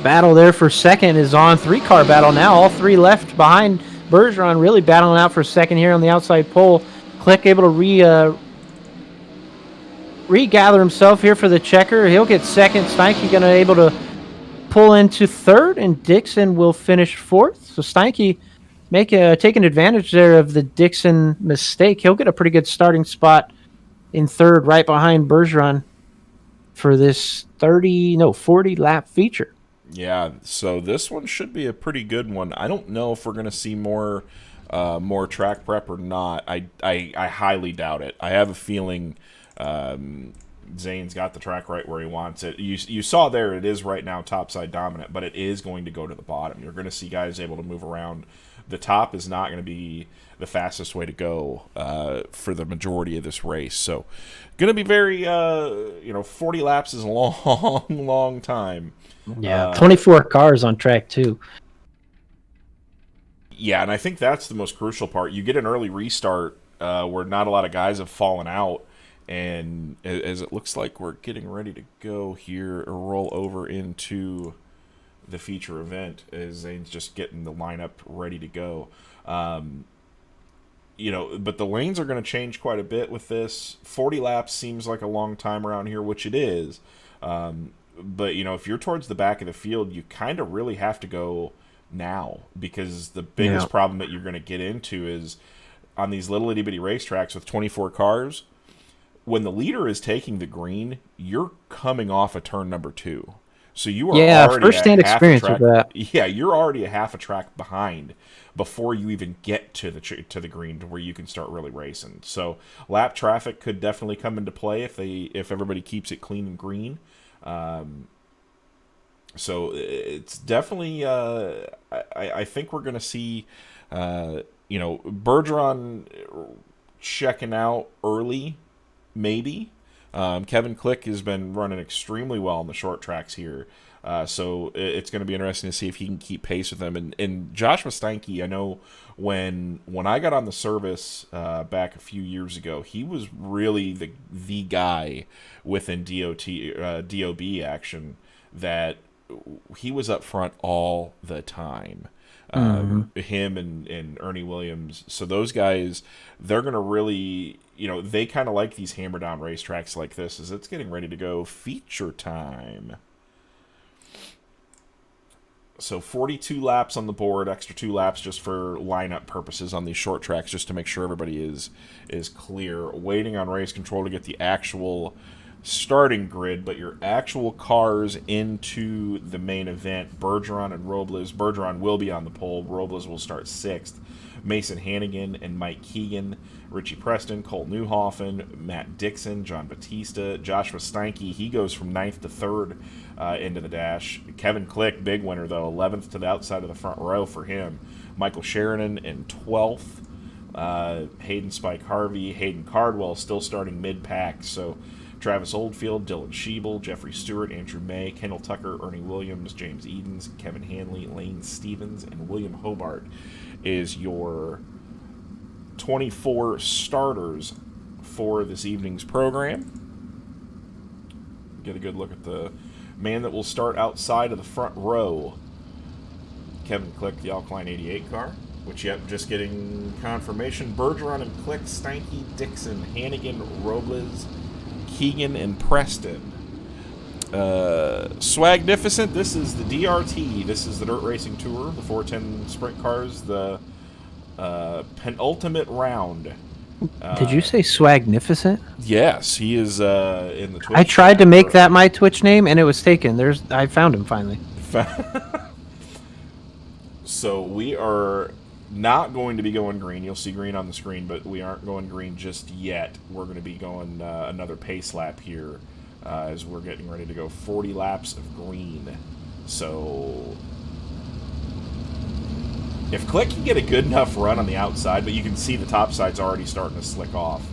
Battle there for second is on. 3-car battle now. All 3 left behind Bergeron, really battling out for second here on the outside pole. Click able to regather himself here for the checker. He'll get second. Steinke going to able to pull into third, and Dixon will finish 4th. So Steinke taking advantage there of the Dixon mistake. He'll get a pretty good starting spot in third, right behind Bergeron for this 40 lap feature. Yeah, so this one should be a pretty good one. I don't know if we're going to see more track prep or not. I highly doubt it. I have a feeling Zane's got the track right where he wants it. You saw there it is right now topside dominant, but it is going to go to the bottom. You're going to see guys able to move around. The top is not going to be the fastest way to go for the majority of this race. So going to be very 40 laps is a long time. Yeah, 24 cars on track too. Yeah, and I think that's the most crucial part. You get an early restart where not a lot of guys have fallen out, and as it looks like we're getting ready to go here or roll over into the feature event, as Zane's just getting the lineup ready to go. But the lanes are going to change quite a bit with this. 40 laps seems like a long time around here, which it is. But, if you're towards the back of the field, you kind of really have to go now, because the biggest problem that you're going to get into is on these little itty-bitty racetracks with 24 cars, when the leader is taking the green, you're coming off of turn number 2. So you are already first-hand experience with that. Yeah, you're already a half a track behind before you even get to the green to where you can start really racing. So lap traffic could definitely come into play if everybody keeps it clean and green. So it's definitely I think we're going to see Bergeron checking out early, maybe. Kevin Click has been running extremely well on the short tracks here. So it's going to be interesting to see if he can keep pace with them. And Josh Steinke, I know when I got on the service back a few years ago, he was really the guy within DOB action that he was up front all the time. Him and Ernie Williams. So those guys, they're going to really, they kind of like these hammer down racetracks like this as it's getting ready to go feature time. So 42 laps on the board, extra 2 laps just for lineup purposes on these short tracks, just to make sure everybody is clear. Waiting on race control to get the actual starting grid, but your actual cars into the main event, Bergeron and Robles. Bergeron will be on the pole. Robles will start 6th. Mason Hannigan and Mike Keegan, Richie Preston, Cole Newhoffen, Matt Dixon, John Batista, Joshua Steinke. He goes from 9th to 3rd into the dash. Kevin Click, big winner though, 11th to the outside of the front row for him. Michael Sheridan in 12th. Hayden Spike Harvey, Hayden Cardwell still starting mid-pack. So Travis Oldfield, Dylan Schiebel, Jeffrey Stewart, Andrew May, Kendall Tucker, Ernie Williams, James Edens, Kevin Hanley, Lane Stevens, and William Hobart is your 24 starters for this evening's program. Get a good look at the man that will start outside of the front row. Kevin Click, the Alkaline 88 car, which, yep, just getting confirmation. Bergeron and Click, Steinke, Dixon, Hannigan, Robles, Keegan, and Preston. Swagnificent, this is the DRT. This is the Dirt Racing Tour, the 410 sprint cars, the penultimate round. Did you say Swagnificent? Yes, he is in the Twitch. I tried to make that my Twitch name, and it was taken. I found him finally. So we are not going to be going green. You'll see green on the screen, but we aren't going green just yet. We're going to be going another pace lap here as we're getting ready to go 40 laps of green. So if Click can get a good enough run on the outside, but you can see the top side's already starting to slick off.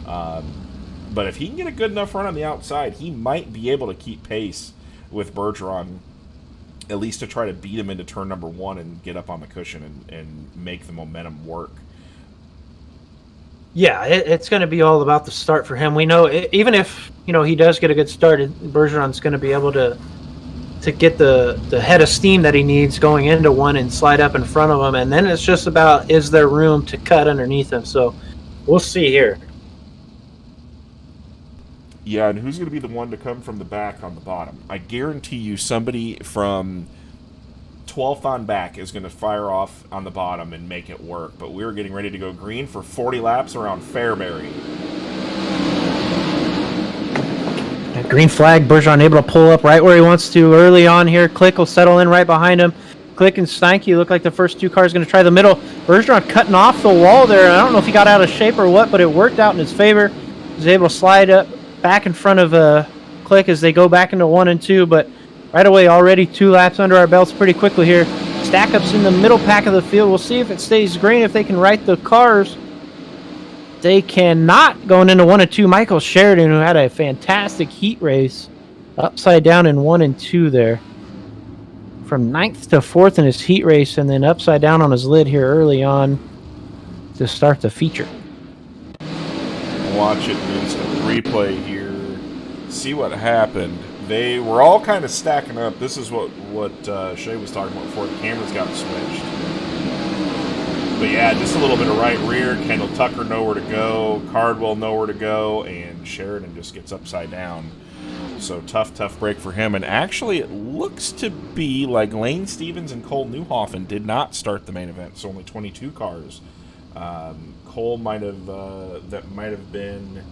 But if he can get a good enough run on the outside, he might be able to keep pace with Bergeron, at least to try to beat him into turn number 1 and get up on the cushion and make the momentum work. Yeah, it's going to be all about the start for him. We know even if he does get a good start, Bergeron's going to be able to get the head of steam that he needs going into 1 and slide up in front of him. And then it's just about, is there room to cut underneath him? So we'll see here. Yeah, and who's going to be the one to come from the back on the bottom? I guarantee you somebody from 12th on back is going to fire off on the bottom and make it work. But we're getting ready to go green for 40 laps around Fairbury. Green flag, Bergeron able to pull up right where he wants to early on here. Click will settle in right behind him. Click and Steinke look like the first 2 cars going to try the middle. Bergeron cutting off the wall there. I don't know if he got out of shape or what, but it worked out in his favor. He was able to slide up back in front of Click as they go back into 1 and 2, but right away already 2 laps under our belts pretty quickly here. Stack ups in the middle pack of the field. We'll see if it stays green, if they can right the cars. They cannot, going into 1 and 2. Michael Sheridan, who had a fantastic heat race, upside down in 1 and 2 there. From 9th to 4th in his heat race, and then upside down on his lid here early on to start the feature. Watch it in instant replay here. See what happened. They were all kind of stacking up. This is what Shay was talking about before the cameras got switched. But yeah, just a little bit of right rear. Kendall Tucker nowhere to go. Cardwell nowhere to go. And Sheridan just gets upside down. So tough break for him. And actually, it looks to be like Lane Stevens and Cole Newhoffen did not start the main event. So only 22 cars. Cole might have been.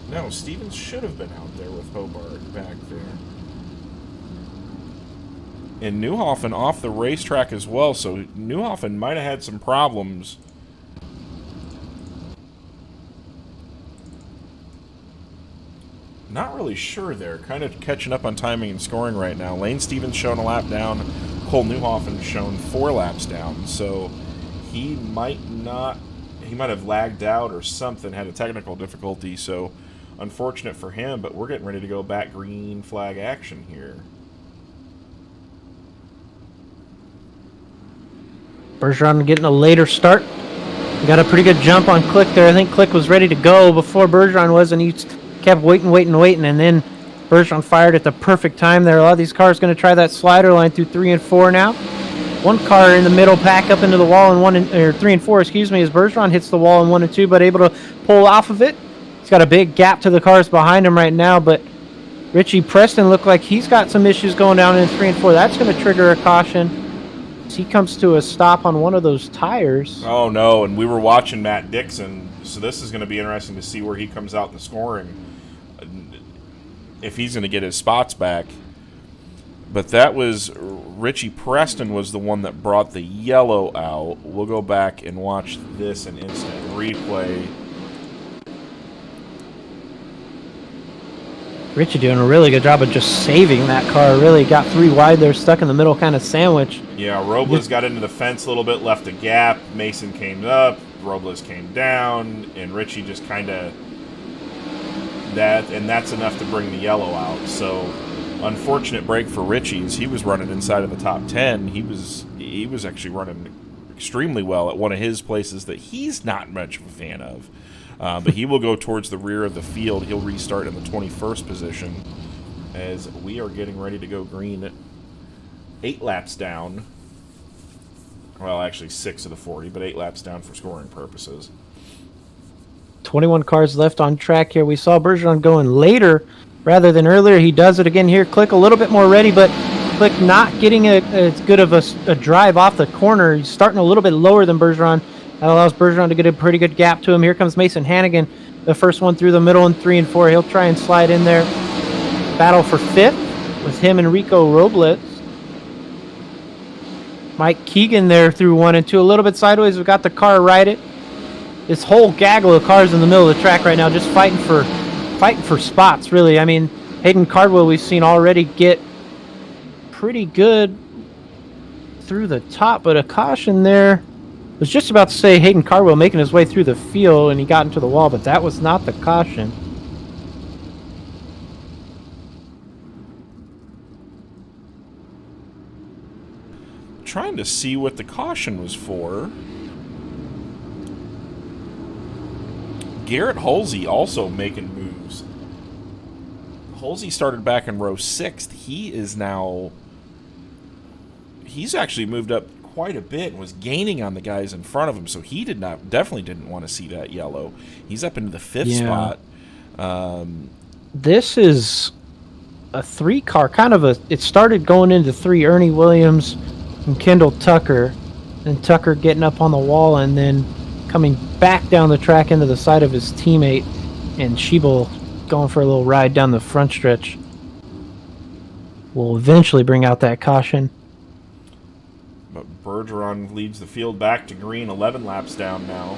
No, Stevens should have been out there with Hobart back there. And Newhoffen off the racetrack as well, so Newhoffen might have had some problems. Not really sure there. Kind of catching up on timing and scoring right now. Lane Stevens showing a lap down. Cole Newhoffen shown 4 laps down. So he might have lagged out or something, had a technical difficulty. So unfortunate for him, but we're getting ready to go back green flag action here. Bergeron getting a later start. Got a pretty good jump on Click there. I think Click was ready to go before Bergeron was, and he kept waiting, and then Bergeron fired at the perfect time there. A lot of these cars going to try that slider line through 3 and 4 now. 1 car in the middle, pack up into the wall in 3 and 4, as Bergeron hits the wall in 1 and 2, but able to pull off of it. He's got a big gap to the cars behind him right now, but Richie Preston looked like he's got some issues going down in 3 and 4. That's going to trigger a caution. He comes to a stop on one of those tires. Oh, no, and we were watching Matt Dixon, so this is going to be interesting to see where he comes out in the scoring, if he's going to get his spots back. But that was Richie Preston was the one that brought the yellow out. We'll go back and watch this in instant replay. Richie doing a really good job of just saving that car. Really got 3 wide there, stuck in the middle, kind of sandwich. Yeah, Robles got into the fence a little bit, left a gap. Mason came up, Robles came down, and Richie just kind of that's enough to bring the yellow out. So, unfortunate break for Richie as he was running inside of the top 10. He was actually running extremely well at one of his places that he's not much of a fan of. But he will go towards the rear of the field. He'll restart in the 21st position as we are getting ready to go green. 8 laps down. Well, actually 6 of the 40, but 8 laps down for scoring purposes. 21 cars left on track here. We saw Bergeron going later rather than earlier. He does it again here. Click a little bit more ready, but Click not getting as good of a drive off the corner. He's starting a little bit lower than Bergeron. That allows Bergeron to get a pretty good gap to him. Here comes Mason Hannigan, the first one through the middle in 3 and 4. He'll try and slide in there. Battle for 5th with him and Rico Robles. Mike Keegan there through 1 and 2. A little bit sideways. We've got the car righted. This whole gaggle of cars in the middle of the track right now just fighting for spots, really. I mean, Hayden Cardwell we've seen already get pretty good through the top, but a caution there. I was just about to say Hayden Cardwell making his way through the field and he got into the wall, but that was not the caution. Trying to see what the caution was for. Garrett Halsey also making moves. Halsey started back in row 6th. He's actually moved up quite a bit and was gaining on the guys in front of him, so he definitely didn't want to see that yellow. He's up into the 5th spot. This is a 3-car, it started going into 3, Ernie Williams and Kendall Tucker, and Tucker getting up on the wall and then coming back down the track into the side of his teammate, and Schiebel going for a little ride down the front stretch. Will eventually bring out that caution. But Bergeron leads the field back to green, 11 laps down now.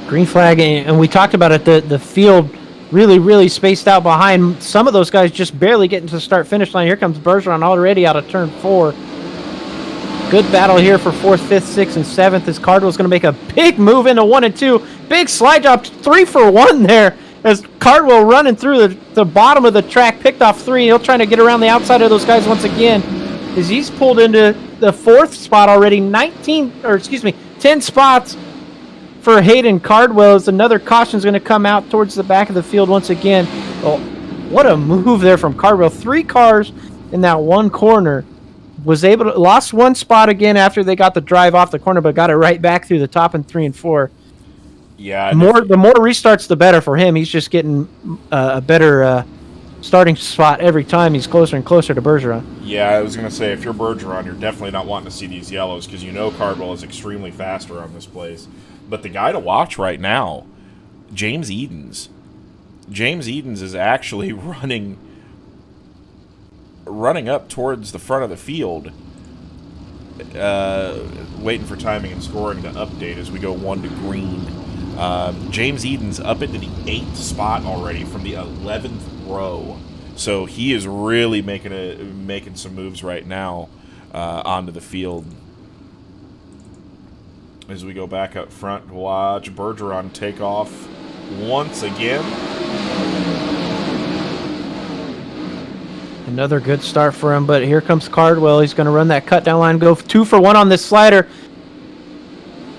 Green flag, and we talked about it, the field really, really spaced out behind. Some of those guys just barely getting to the start-finish line. Here comes Bergeron already out of turn 4. Good battle here for 4th, 5th, 6th, and 7th as Cardwell's going to make a big move into 1 and 2. Big slide job, 3 for 1 there as Cardwell running through the bottom of the track, picked off 3. He'll try to get around the outside of those guys once again as he's pulled into the 4th spot already. 10 spots for Hayden Cardwell as another caution is going to come out towards the back of the field once again. Oh, what a move there from Cardwell. 3 cars in that one corner. Lost 1 spot again after they got the drive off the corner, but got it right back through the top in 3 and 4. Yeah. The more restarts, the better for him. He's just getting a better starting spot every time. He's closer and closer to Bergeron. Yeah, I was going to say, if you're Bergeron, you're definitely not wanting to see these yellows because you know Cardwell is extremely fast around this place. But the guy to watch right now, James Edens. James Edens is actually running up towards the front of the field, waiting for timing and scoring to update as we go 1 to green. James Edens up into the 8th spot already from the 11th row, so he is really making some moves right now onto the field. As we go back up front to watch Bergeron take off once again. Another good start for him, but here comes Cardwell. He's going to run that cut down line, go 2 for 1 on this slider.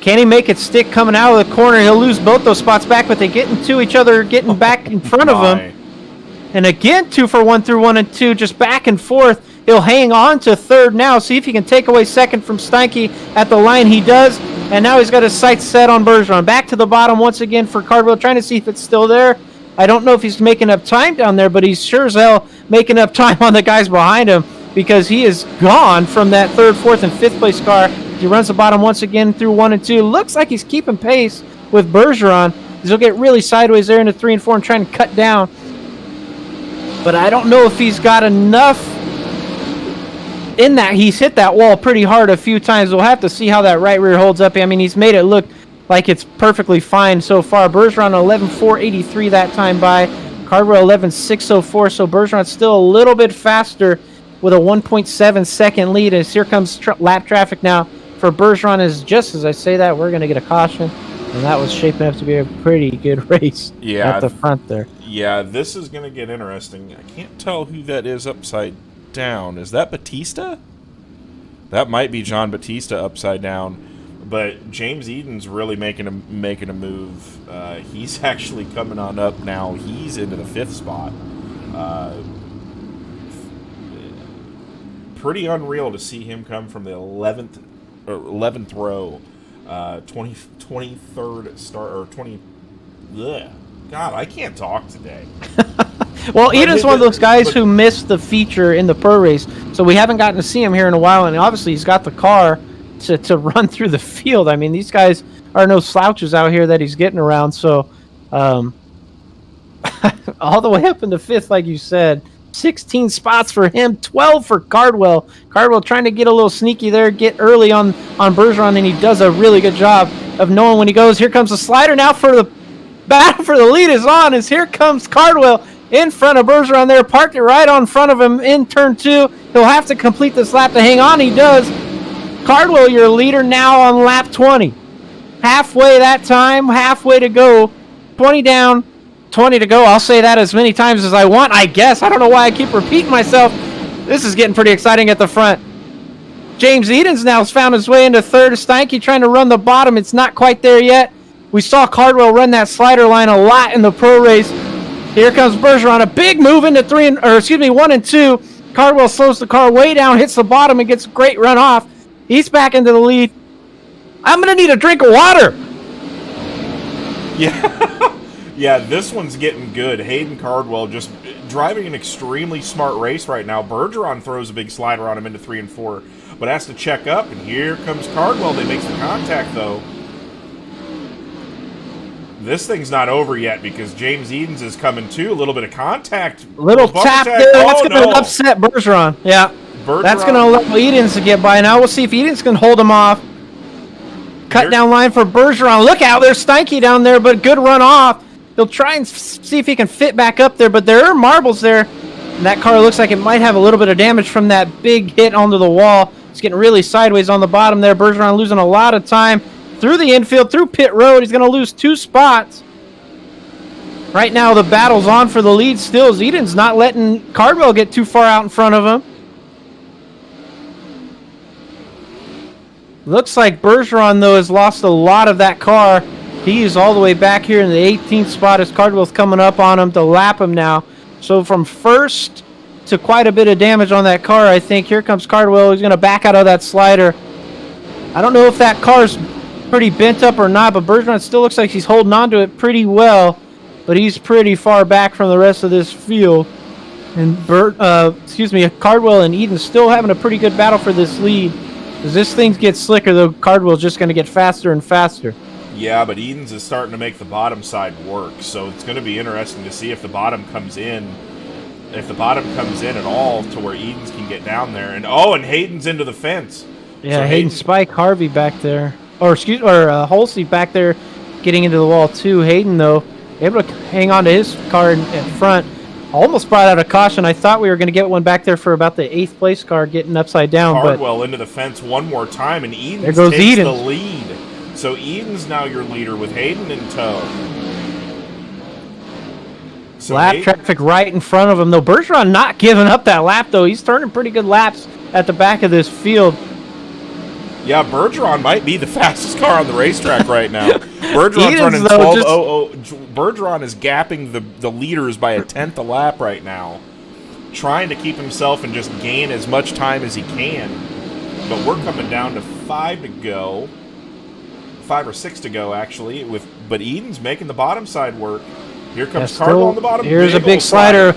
Can he make it stick coming out of the corner? He'll lose both those spots back, but they get into each other, getting back in front of him. And again, 2 for 1 through 1 and 2, just back and forth. He'll hang on to 3rd now, see if he can take away 2nd from Steinke at the line. He does, and now he's got his sights set on Bergeron. Back to the bottom once again for Cardwell, trying to see if it's still there. I don't know if he's making up time down there, but he's sure as hell making up time on the guys behind him. because he is gone from that 3rd, 4th, and 5th place car. He runs the bottom once again through 1 and 2. Looks like he's keeping pace with Bergeron. He'll get really sideways there into 3 and 4 and trying to cut down. But I don't know if he's got enough in that. He's hit that wall pretty hard a few times. We'll have to see how that right rear holds up. I mean, he's made it look like it's perfectly fine so far. Bergeron 11.483 that time by. Cardwell 11.604. So Bergeron's still a little bit faster with a 1.7 second lead. As here comes lap traffic now for Bergeron. Is just as I say that, we're going to get a caution. And that was shaping up to be a pretty good race at the front there. Yeah, this is going to get interesting. I can't tell who that is upside down. Is that Batista? That might be John Batista upside down. But James Eden's really making a move. He's actually coming on up now. He's into the 5th spot. Pretty unreal to see him come from the 11th row. 23rd start or 20. Ugh. God, I can't talk today. Well, Eden's one of those guys who missed the feature in the pro race, so we haven't gotten to see him here in a while. And obviously, he's got the car to run through the field. I mean, these guys are no slouches out here that he's getting around. So, all the way up in the 5th, like you said. 16 spots for him, 12 for Cardwell. Cardwell trying to get a little sneaky there, get early on Bergeron, and he does a really good job of knowing when he goes. Here comes the slider now for the battle for the lead is on, as here comes Cardwell in front of Bergeron there, parked it right on front of him in turn 2. He'll have to complete this lap to hang on. He does. Cardwell, your leader now on lap 20. Halfway that time, halfway to go. 20 down, 20 to go. I'll say that as many times as I want, I guess. I don't know why I keep repeating myself. This is getting pretty exciting at the front. James Eden's now found his way into 3rd. Steinke trying to run the bottom. It's not quite there yet. We saw Cardwell run that slider line a lot in the pro race. Here comes Bergeron. A big move into 1 and 2. Cardwell slows the car way down, hits the bottom, and gets a great run off. He's back into the lead. I'm going to need a drink of water. Yeah. Yeah, this one's getting good. Hayden Cardwell just driving an extremely smart race right now. Bergeron throws a big slider on him into 3 and 4, but has to check up, and here comes Cardwell. They make some contact, though. This thing's not over yet because James Edens is coming too. A little bit of contact. Little tap there. That's going to upset Bergeron. Yeah. That's going to allow Edens to get by. Now we'll see if Edens can hold him off. Cut down line for Bergeron. Look out, there's Steinke down there, but good run off. He'll try and see if he can fit back up there, but there are marbles there. And that car looks like it might have a little bit of damage from that big hit onto the wall. It's getting really sideways on the bottom there. Bergeron losing a lot of time through the infield, through pit road. He's going to lose 2 spots. Right now, the battle's on for the lead still. Eden's not letting Cardwell get too far out in front of him. Looks like Bergeron, though, has lost a lot of that car. He is all the way back here in the 18th spot as Cardwell's coming up on him to lap him now. So from first to quite a bit of damage on that car, I think. Here comes Cardwell. He's going to back out of that slider. I don't know if that car's pretty bent up or not, but Bergeron still looks like he's holding on to it pretty well. But he's pretty far back from the rest of this field. And Cardwell and Eden still having a pretty good battle for this lead. As this thing gets slicker, though, Cardwell's just going to get faster and faster. Yeah, but Edens is starting to make the bottom side work, so it's going to be interesting to see if the bottom comes in. If the bottom comes in at all to where Edens can get down there. And Hayden's into the fence. Yeah, so Hayden Spike Harvey back there. Holsey back there getting into the wall too. Hayden, though, able to hang on to his car in front. Almost brought out a caution. I thought we were going to get one back there for about the 8th place car getting upside down. Cardwell into the fence one more time, and Edens there goes takes Edens. the lead. So Eden's now your leader with Hayden in tow. So lap traffic right in front of him, though. Bergeron not giving up that lap, though. He's turning pretty good laps at the back of this field. Yeah, Bergeron might be the fastest car on the racetrack right now. Bergeron's running 12.00. Bergeron is gapping the leaders by 1/10 a lap right now, trying to keep himself and just gain as much time as he can. But we're coming down to 5 to go. 5 or 6 to go, actually. But Eden's making the bottom side work. Here comes Cardwell on the bottom. Here's a big slider.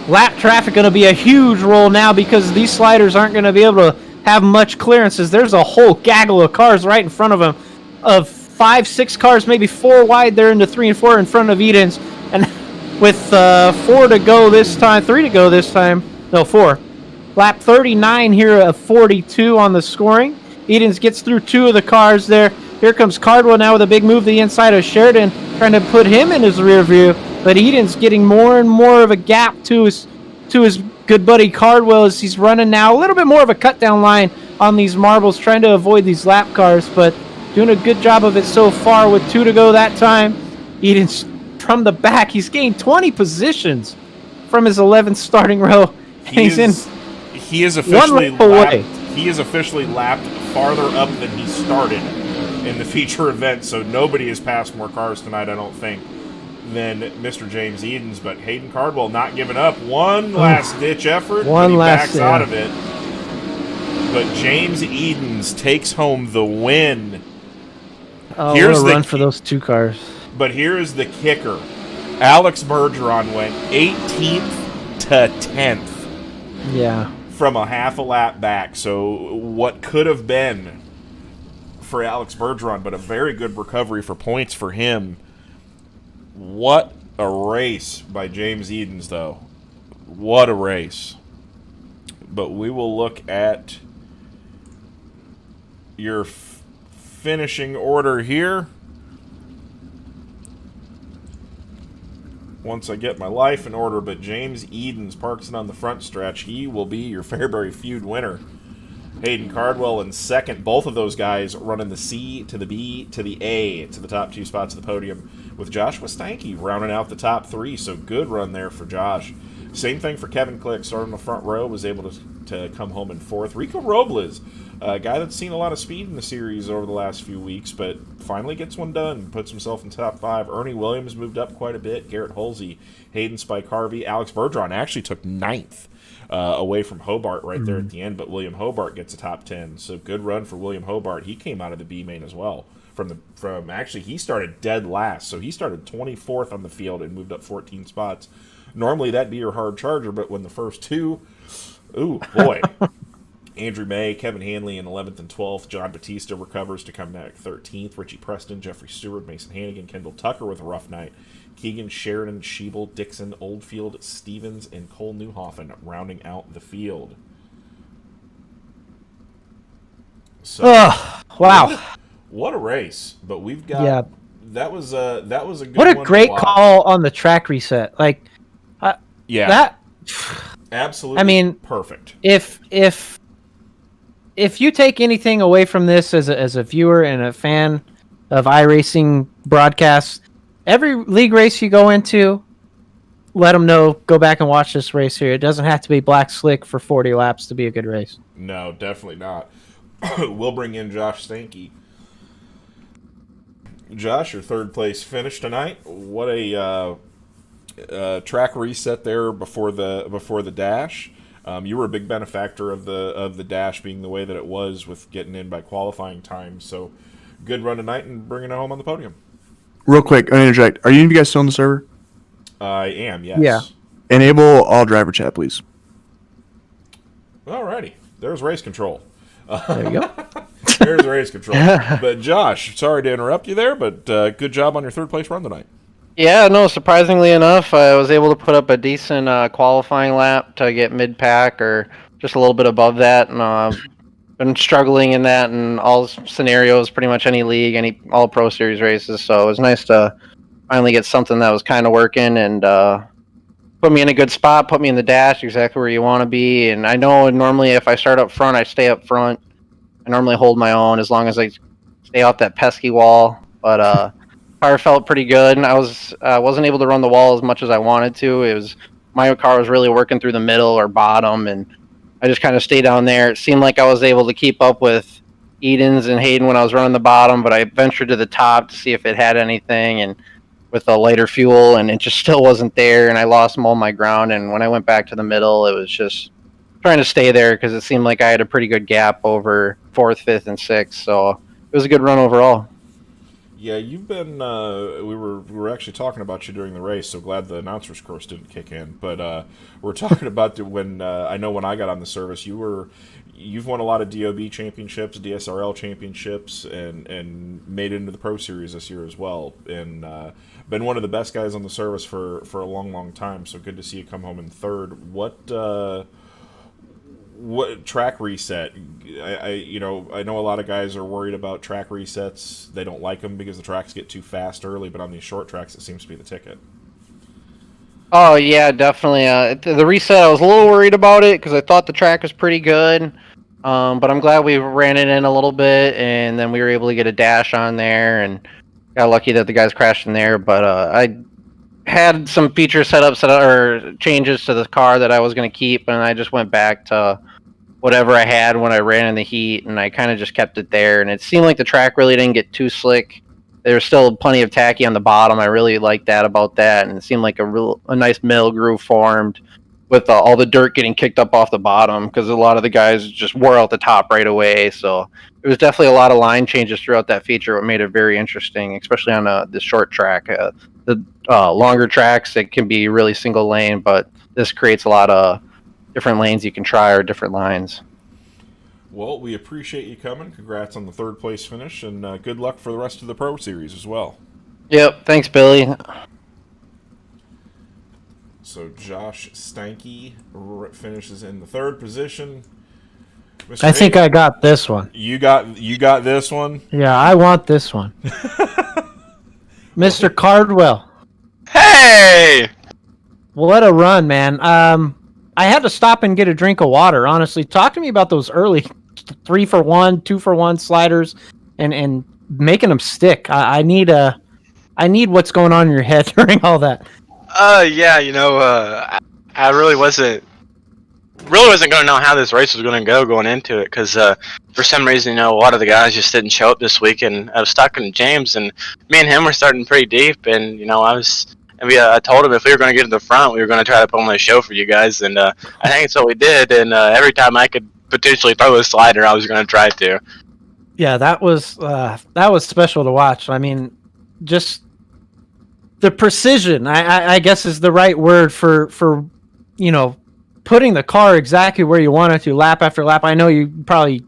lap traffic going to be a huge role now because these sliders aren't going to be able to have much clearances. There's a whole gaggle of cars right in front of him, of 5, 6 cars, maybe 4 wide. They're into 3 and 4 in front of Edens, and with 4 to go this time, 3 to go this time, no 4. Lap 39 here of 42 on the scoring. Edens gets through 2 of the cars there. Here comes Cardwell now with a big move to the inside of Sheridan, trying to put him in his rear view. But Eden's getting more and more of a gap to his good buddy Cardwell as he's running now. A little bit more of a cut down line on these marbles, trying to avoid these lap cars, but doing a good job of it so far with 2 to go that time. Eden's from the back. He's gained 20 positions from his 11th starting row. He is officially lapped farther up than he started in the feature event, so nobody has passed more cars tonight, I don't think, than Mr. James Edens. But Hayden Cardwell not giving up. One last ditch effort. He backs out of it. But James Edens takes home the win. Oh, here's what a run for those 2 cars. But here's the kicker. Alex Bergeron went 18th to 10th. Yeah. From a half a lap back. So what could have been for Alex Bergeron, but a very good recovery for points for him. What a race by James Edens, though. What a race. But we will look at your finishing order here. Once I get my life in order, but James Edens parks it on the front stretch. He will be your Fairbury Feud winner. Hayden Cardwell in second. Both of those guys running the C to the B to the A to the top 2 spots of the podium, with Joshua Stanky rounding out the top 3. So good run there for Josh. Same thing for Kevin Click, starting in the front row, was able to come home in 4th. Rico Robles, a guy that's seen a lot of speed in the series over the last few weeks, but finally gets one done, puts himself in top 5. Ernie Williams moved up quite a bit. Garrett Holsey, Hayden Spike Harvey, Alex Bergeron actually took 9th. Away from Hobart right there at the end, but William Hobart gets a top 10. So good run for William Hobart. He came out of the B main as well. Actually he started dead last, so he started 24th on the field and moved up 14 spots. Normally that'd be your hard charger, but when the first 2, ooh boy. Andrew May, Kevin Hanley in 11th and 12th. John Batista recovers to come back 13th. Richie Preston, Jeffrey Stewart, Mason Hannigan, Kendall Tucker with a rough night. Keegan, Sheridan, Schiebel, Dixon, Oldfield, Stevens, and Cole Newhoffen rounding out the field. So, wow! What a race! But we've got that was a good. What a great call on the track reset! Like, that absolutely. I mean, perfect. If you take anything away from this as a viewer and a fan of iRacing broadcasts, every league race you go into, let them know, go back and watch this race here. It doesn't have to be black slick for 40 laps to be a good race. No, definitely not. We'll bring in Josh Stanky. Josh, your 3rd place finish tonight. What a track reset there before the dash. You were a big benefactor of the dash being the way that it was, with getting in by qualifying time. So good run tonight and bringing it home on the podium. Real quick, I interject. Are you guys still on the server? I am, yes. Yeah. Enable all driver chat, please. Alrighty. There's race control. There you go. There's race control. But Josh, sorry to interrupt you there, but good job on your 3rd place run tonight. Yeah, no, surprisingly enough, I was able to put up a decent qualifying lap to get mid-pack or just a little bit above that. And been struggling in that in all scenarios, pretty much any league, all Pro Series races. So it was nice to finally get something that was kind of working and put me in a good spot, put me in the dash, exactly where you want to be. And I know normally if I start up front, I stay up front. I normally hold my own as long as I stay off that pesky wall. But car felt pretty good, and I wasn't able to run the wall as much as I wanted to. My car was really working through the middle or bottom, and I just kind of stayed down there. It seemed like I was able to keep up with Edens and Hayden when I was running the bottom, but I ventured to the top to see if it had anything, and with a lighter fuel, and it just still wasn't there, and I lost all my ground. And when I went back to the middle, it was just trying to stay there because it seemed like I had a pretty good gap over 4th, 5th, and 6th. So it was a good run overall. Yeah, you've been. We were actually talking about you during the race. So glad the announcers course didn't kick in. But we're talking about when I know when I got on the service, you've won a lot of DOB championships, DSRL championships, and made it into the Pro Series this year as well. And been one of the best guys on the service for a long time. So good to see you come home in third. What track reset? I know a lot of guys are worried about track resets. They don't like them because the tracks get too fast early. But on these short tracks, it seems to be the ticket. Oh yeah, definitely. The reset, I was a little worried about it because I thought the track was pretty good. But I'm glad we ran it in a little bit, and then we were able to get a dash on there, and got lucky that the guys crashed in there. But I had some feature setups or changes to the car that I was going to keep, and I just went back to whatever I had when I ran in the heat, and I kind of just kept it there. And it seemed like the track really didn't get too slick. There was still plenty of tacky on the bottom. I really liked that about that, and it seemed like a nice middle groove formed with all the dirt getting kicked up off the bottom because a lot of the guys just wore out the top right away. So it was definitely a lot of line changes throughout that feature, what made it very interesting, especially on the short track. The longer tracks, it can be really single lane, but this creates a lot of different lanes you can try or different lines. Well, we appreciate you coming. Congrats on the third place finish, and good luck for the rest of the Pro Series as well. Yep, thanks, Billy. So Josh Stanky finishes in the third position. Mr. I think Hayden, I got this one. you got this one. Yeah, I want this one. Mr. Cardwell. Hey! What a run, man. I had to stop and get a drink of water, honestly. Talk to me about those early 3-for-1, 2-for-1 sliders and making them stick. I need what's going on in your head during all that. Yeah, I really wasn't going to know how this race was going to go going into it because for some reason, a lot of the guys just didn't show up this week, and I was talking to James, and me and him were starting pretty deep, and I told him if we were going to get to the front, we were going to try to put on a show for you guys, and I think that's what we did, and every time I could potentially throw a slider, I was going to try to. Yeah, that was special to watch. I mean, just the precision, I guess, is the right word for putting the car exactly where you want it to, lap after lap. I know you probably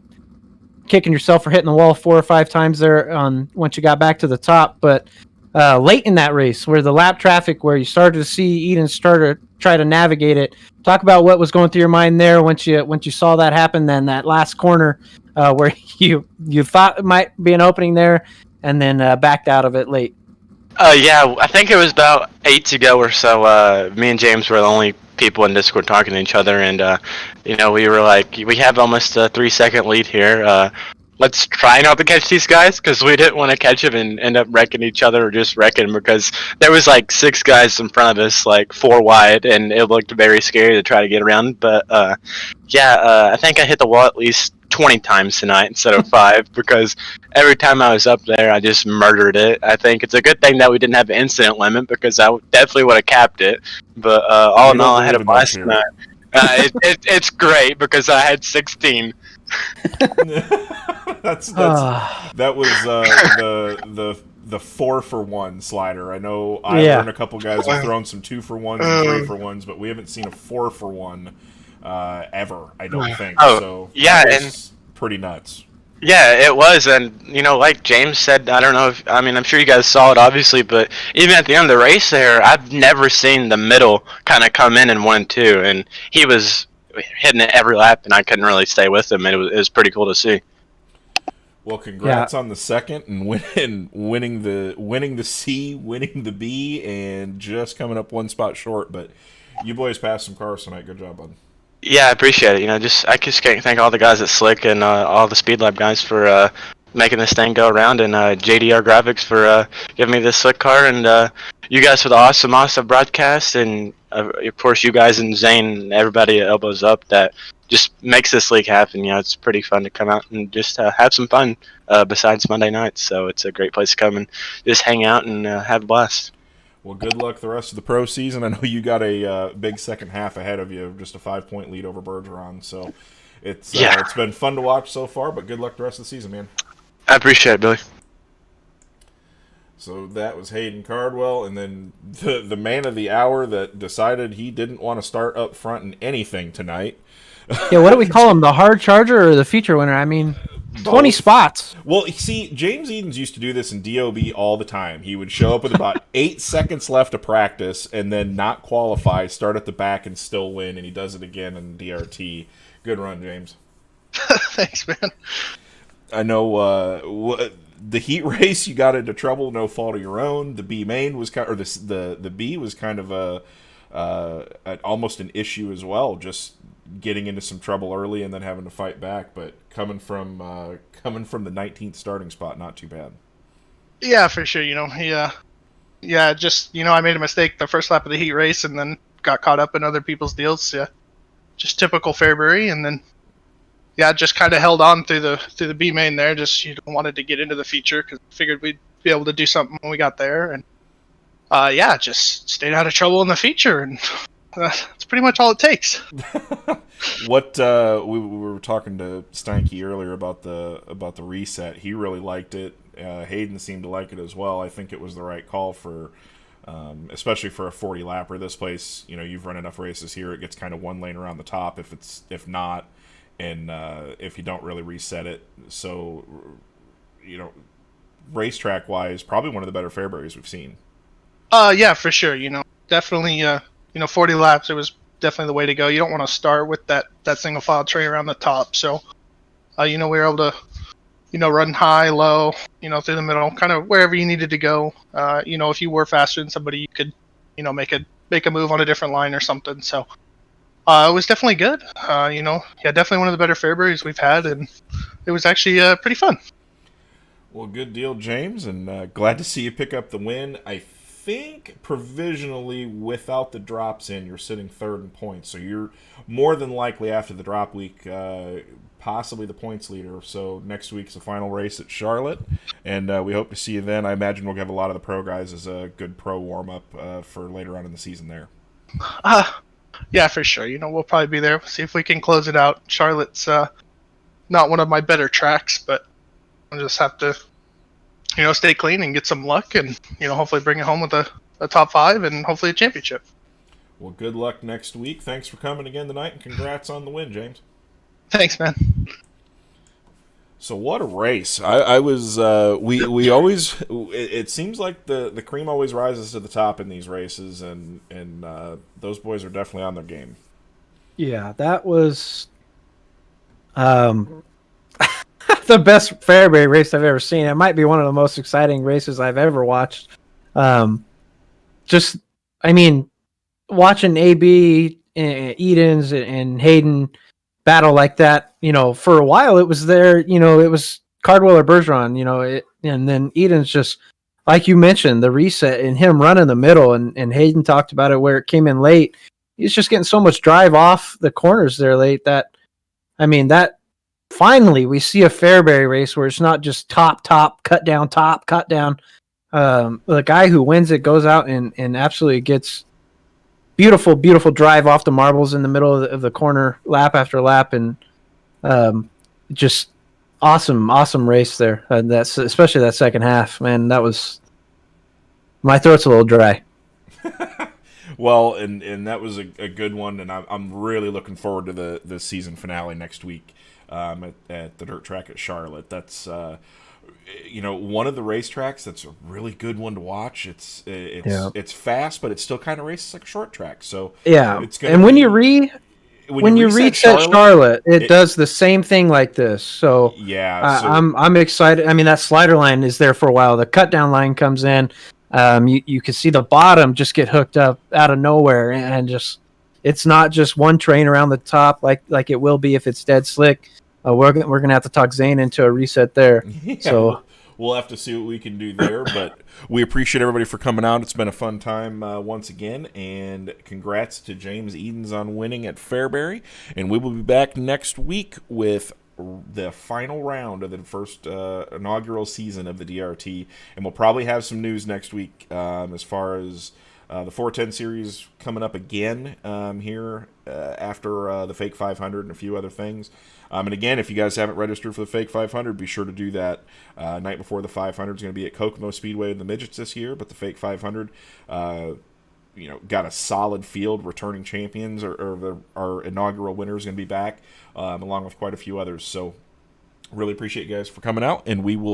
kicking yourself for hitting the wall 4 or 5 times there once you got back to the top, but late in that race, where the lap traffic, where you started to see Eden start to try to navigate it. Talk about what was going through your mind there once you saw that happen. Then that last corner where you thought it might be an opening there, and then backed out of it late. Yeah, I think it was about 8 to go or so. Me and James were the only people in Discord talking to each other, and we were like, we have almost a 3-second lead here. Let's try not to catch these guys, because we didn't want to catch them and end up wrecking each other or just wrecking, because there was like 6 guys in front of us, like 4 wide, and it looked very scary to try to get around. But I think I hit the wall at least 20 times tonight instead of 5, because every time I was up there, I just murdered it. I think it's a good thing that we didn't have an incident limit, because I definitely would have capped it. But all in all, I had a blast tonight. It's great because I had 16. That was the 4-for-1 slider. I know Ira and a couple guys have thrown some 2-for-1s and 3-for-1s, but we haven't seen a 4-for-1 ever. I don't think. So yeah, that was pretty nuts. Yeah, it was, and like James said, I don't know I'm sure you guys saw it obviously, but even at the end of the race there, I've never seen the middle kind of come in 1-2, and he was hitting it every lap, and I couldn't really stay with him, and it was pretty cool to see. Well, congrats on the second and winning the C, winning the B, and just coming up 1 spot short. But you boys passed some cars tonight. Good job, bud. Yeah, I appreciate it. I just can't thank all the guys at Slick and all the Speed Lab guys for making this thing go around, and JDR Graphics for giving me this Slick car, and you guys for the awesome broadcast, and of course you guys and Zane and everybody at Elbows Up that just makes this league happen. It's pretty fun to come out and just have some fun besides Monday nights. So it's a great place to come and just hang out and have a blast. Well, good luck the rest of the pro season. I know you got a big second half ahead of you, just a 5-point lead over Bergeron. So it's been fun to watch so far, but good luck the rest of the season, man. I appreciate it, Billy. So that was Hayden Cardwell, and then the man of the hour that decided he didn't want to start up front in anything tonight. Yeah, what do we call him? The hard charger or the feature winner? I mean, 20 spots. Well, see, James Edens used to do this in DOB all the time. He would show up with about 8 seconds left of practice and then not qualify, start at the back, and still win, and he does it again in DRT. Good run, James. Thanks, man. I know the heat race, you got into trouble, no fault of your own. The B main was kind, or the B was kind of almost an issue as well. Just getting into some trouble early and then having to fight back. But coming from the 19th starting spot, not too bad. Yeah, for sure. Just I made a mistake the first lap of the heat race and then got caught up in other people's deals. Yeah, just typical Fairbury, and then. Yeah, just kind of held on through the B main there. Just wanted to get into the feature because figured we'd be able to do something when we got there, and just stayed out of trouble in the feature, and that's pretty much all it takes. What we were talking to Steinke earlier about the reset. He really liked it. Hayden seemed to like it as well. I think it was the right call for. Especially for a 40 lapper. This place, you've run enough races here. It gets kind of one lane around the top. If not. And if you don't really reset it. So, racetrack-wise, probably one of the better Fairburys we've seen. Yeah, for sure. Definitely, 40 laps, it was definitely the way to go. You don't want to start with that single file train around the top. So, we were able to, run high, low, through the middle, kind of wherever you needed to go. If you were faster than somebody, you could, make a move on a different line or something. So, it was definitely good. Definitely one of the better Fairburys we've had, and it was actually pretty fun. Well, good deal, James, and glad to see you pick up the win. I think provisionally, without the drops in, you're sitting third in points, so you're more than likely after the drop week, possibly the points leader. So next week's the final race at Charlotte, and we hope to see you then. I imagine we'll give a lot of the pro guys as a good pro warm-up for later on in the season there. Yeah, for sure. We'll probably be there. See if we can close it out. Charlotte's not one of my better tracks, but I'll just have to, stay clean and get some luck and, hopefully bring it home with a top 5 and hopefully a championship. Well, good luck next week. Thanks for coming again tonight, and congrats on the win, James. Thanks, man. So what a race! I was we always it seems like the cream always rises to the top in these races, and those boys are definitely on their game. Yeah, that was the best Fairbury race I've ever seen. It might be one of the most exciting races I've ever watched. Watching AB, Edens, and Hayden battle like that, for a while it was there, it was Cardwell or Bergeron, and then Eden's just, like you mentioned, the reset and him running the middle, and Hayden talked about it where it came in late. He's just getting so much drive off the corners there late that finally we see a Fairbury race where it's not just top, cut down, top, cut down. The guy who wins it goes out and absolutely gets beautiful drive off the marbles in the middle of the corner, lap after lap, and just awesome race there. That's especially that second half, man. That was, my throat's a little dry. Well, and that was a good one, and I'm really looking forward to the season finale next week at the dirt track at Charlotte. That's one of the racetracks that's a really good one to watch. It's fast, but it still kind of races like a short track. So yeah, it's and when you reset Charlotte, it does the same thing like this. So yeah, I'm excited. That slider line is there for a while. The cut down line comes in. You can see the bottom just get hooked up out of nowhere, and just it's not just one train around the top like it will be if it's dead slick. We're gonna have to talk Zane into a reset there. Yeah, so we'll have to see what we can do there. But we appreciate everybody for coming out. It's been a fun time once again, and congrats to James Edens on winning at Fairbury. And we will be back next week with the final round of the first inaugural season of the DRT, and we'll probably have some news next week as far as The 410 series coming up again here after the Fake 500 and a few other things. And again, if you guys haven't registered for the Fake 500, be sure to do that. Night before the 500 is going to be at Kokomo Speedway in the midgets this year, but the Fake 500, got a solid field. Returning champions our inaugural winner is going to be back, along with quite a few others. So really appreciate you guys for coming out, and we will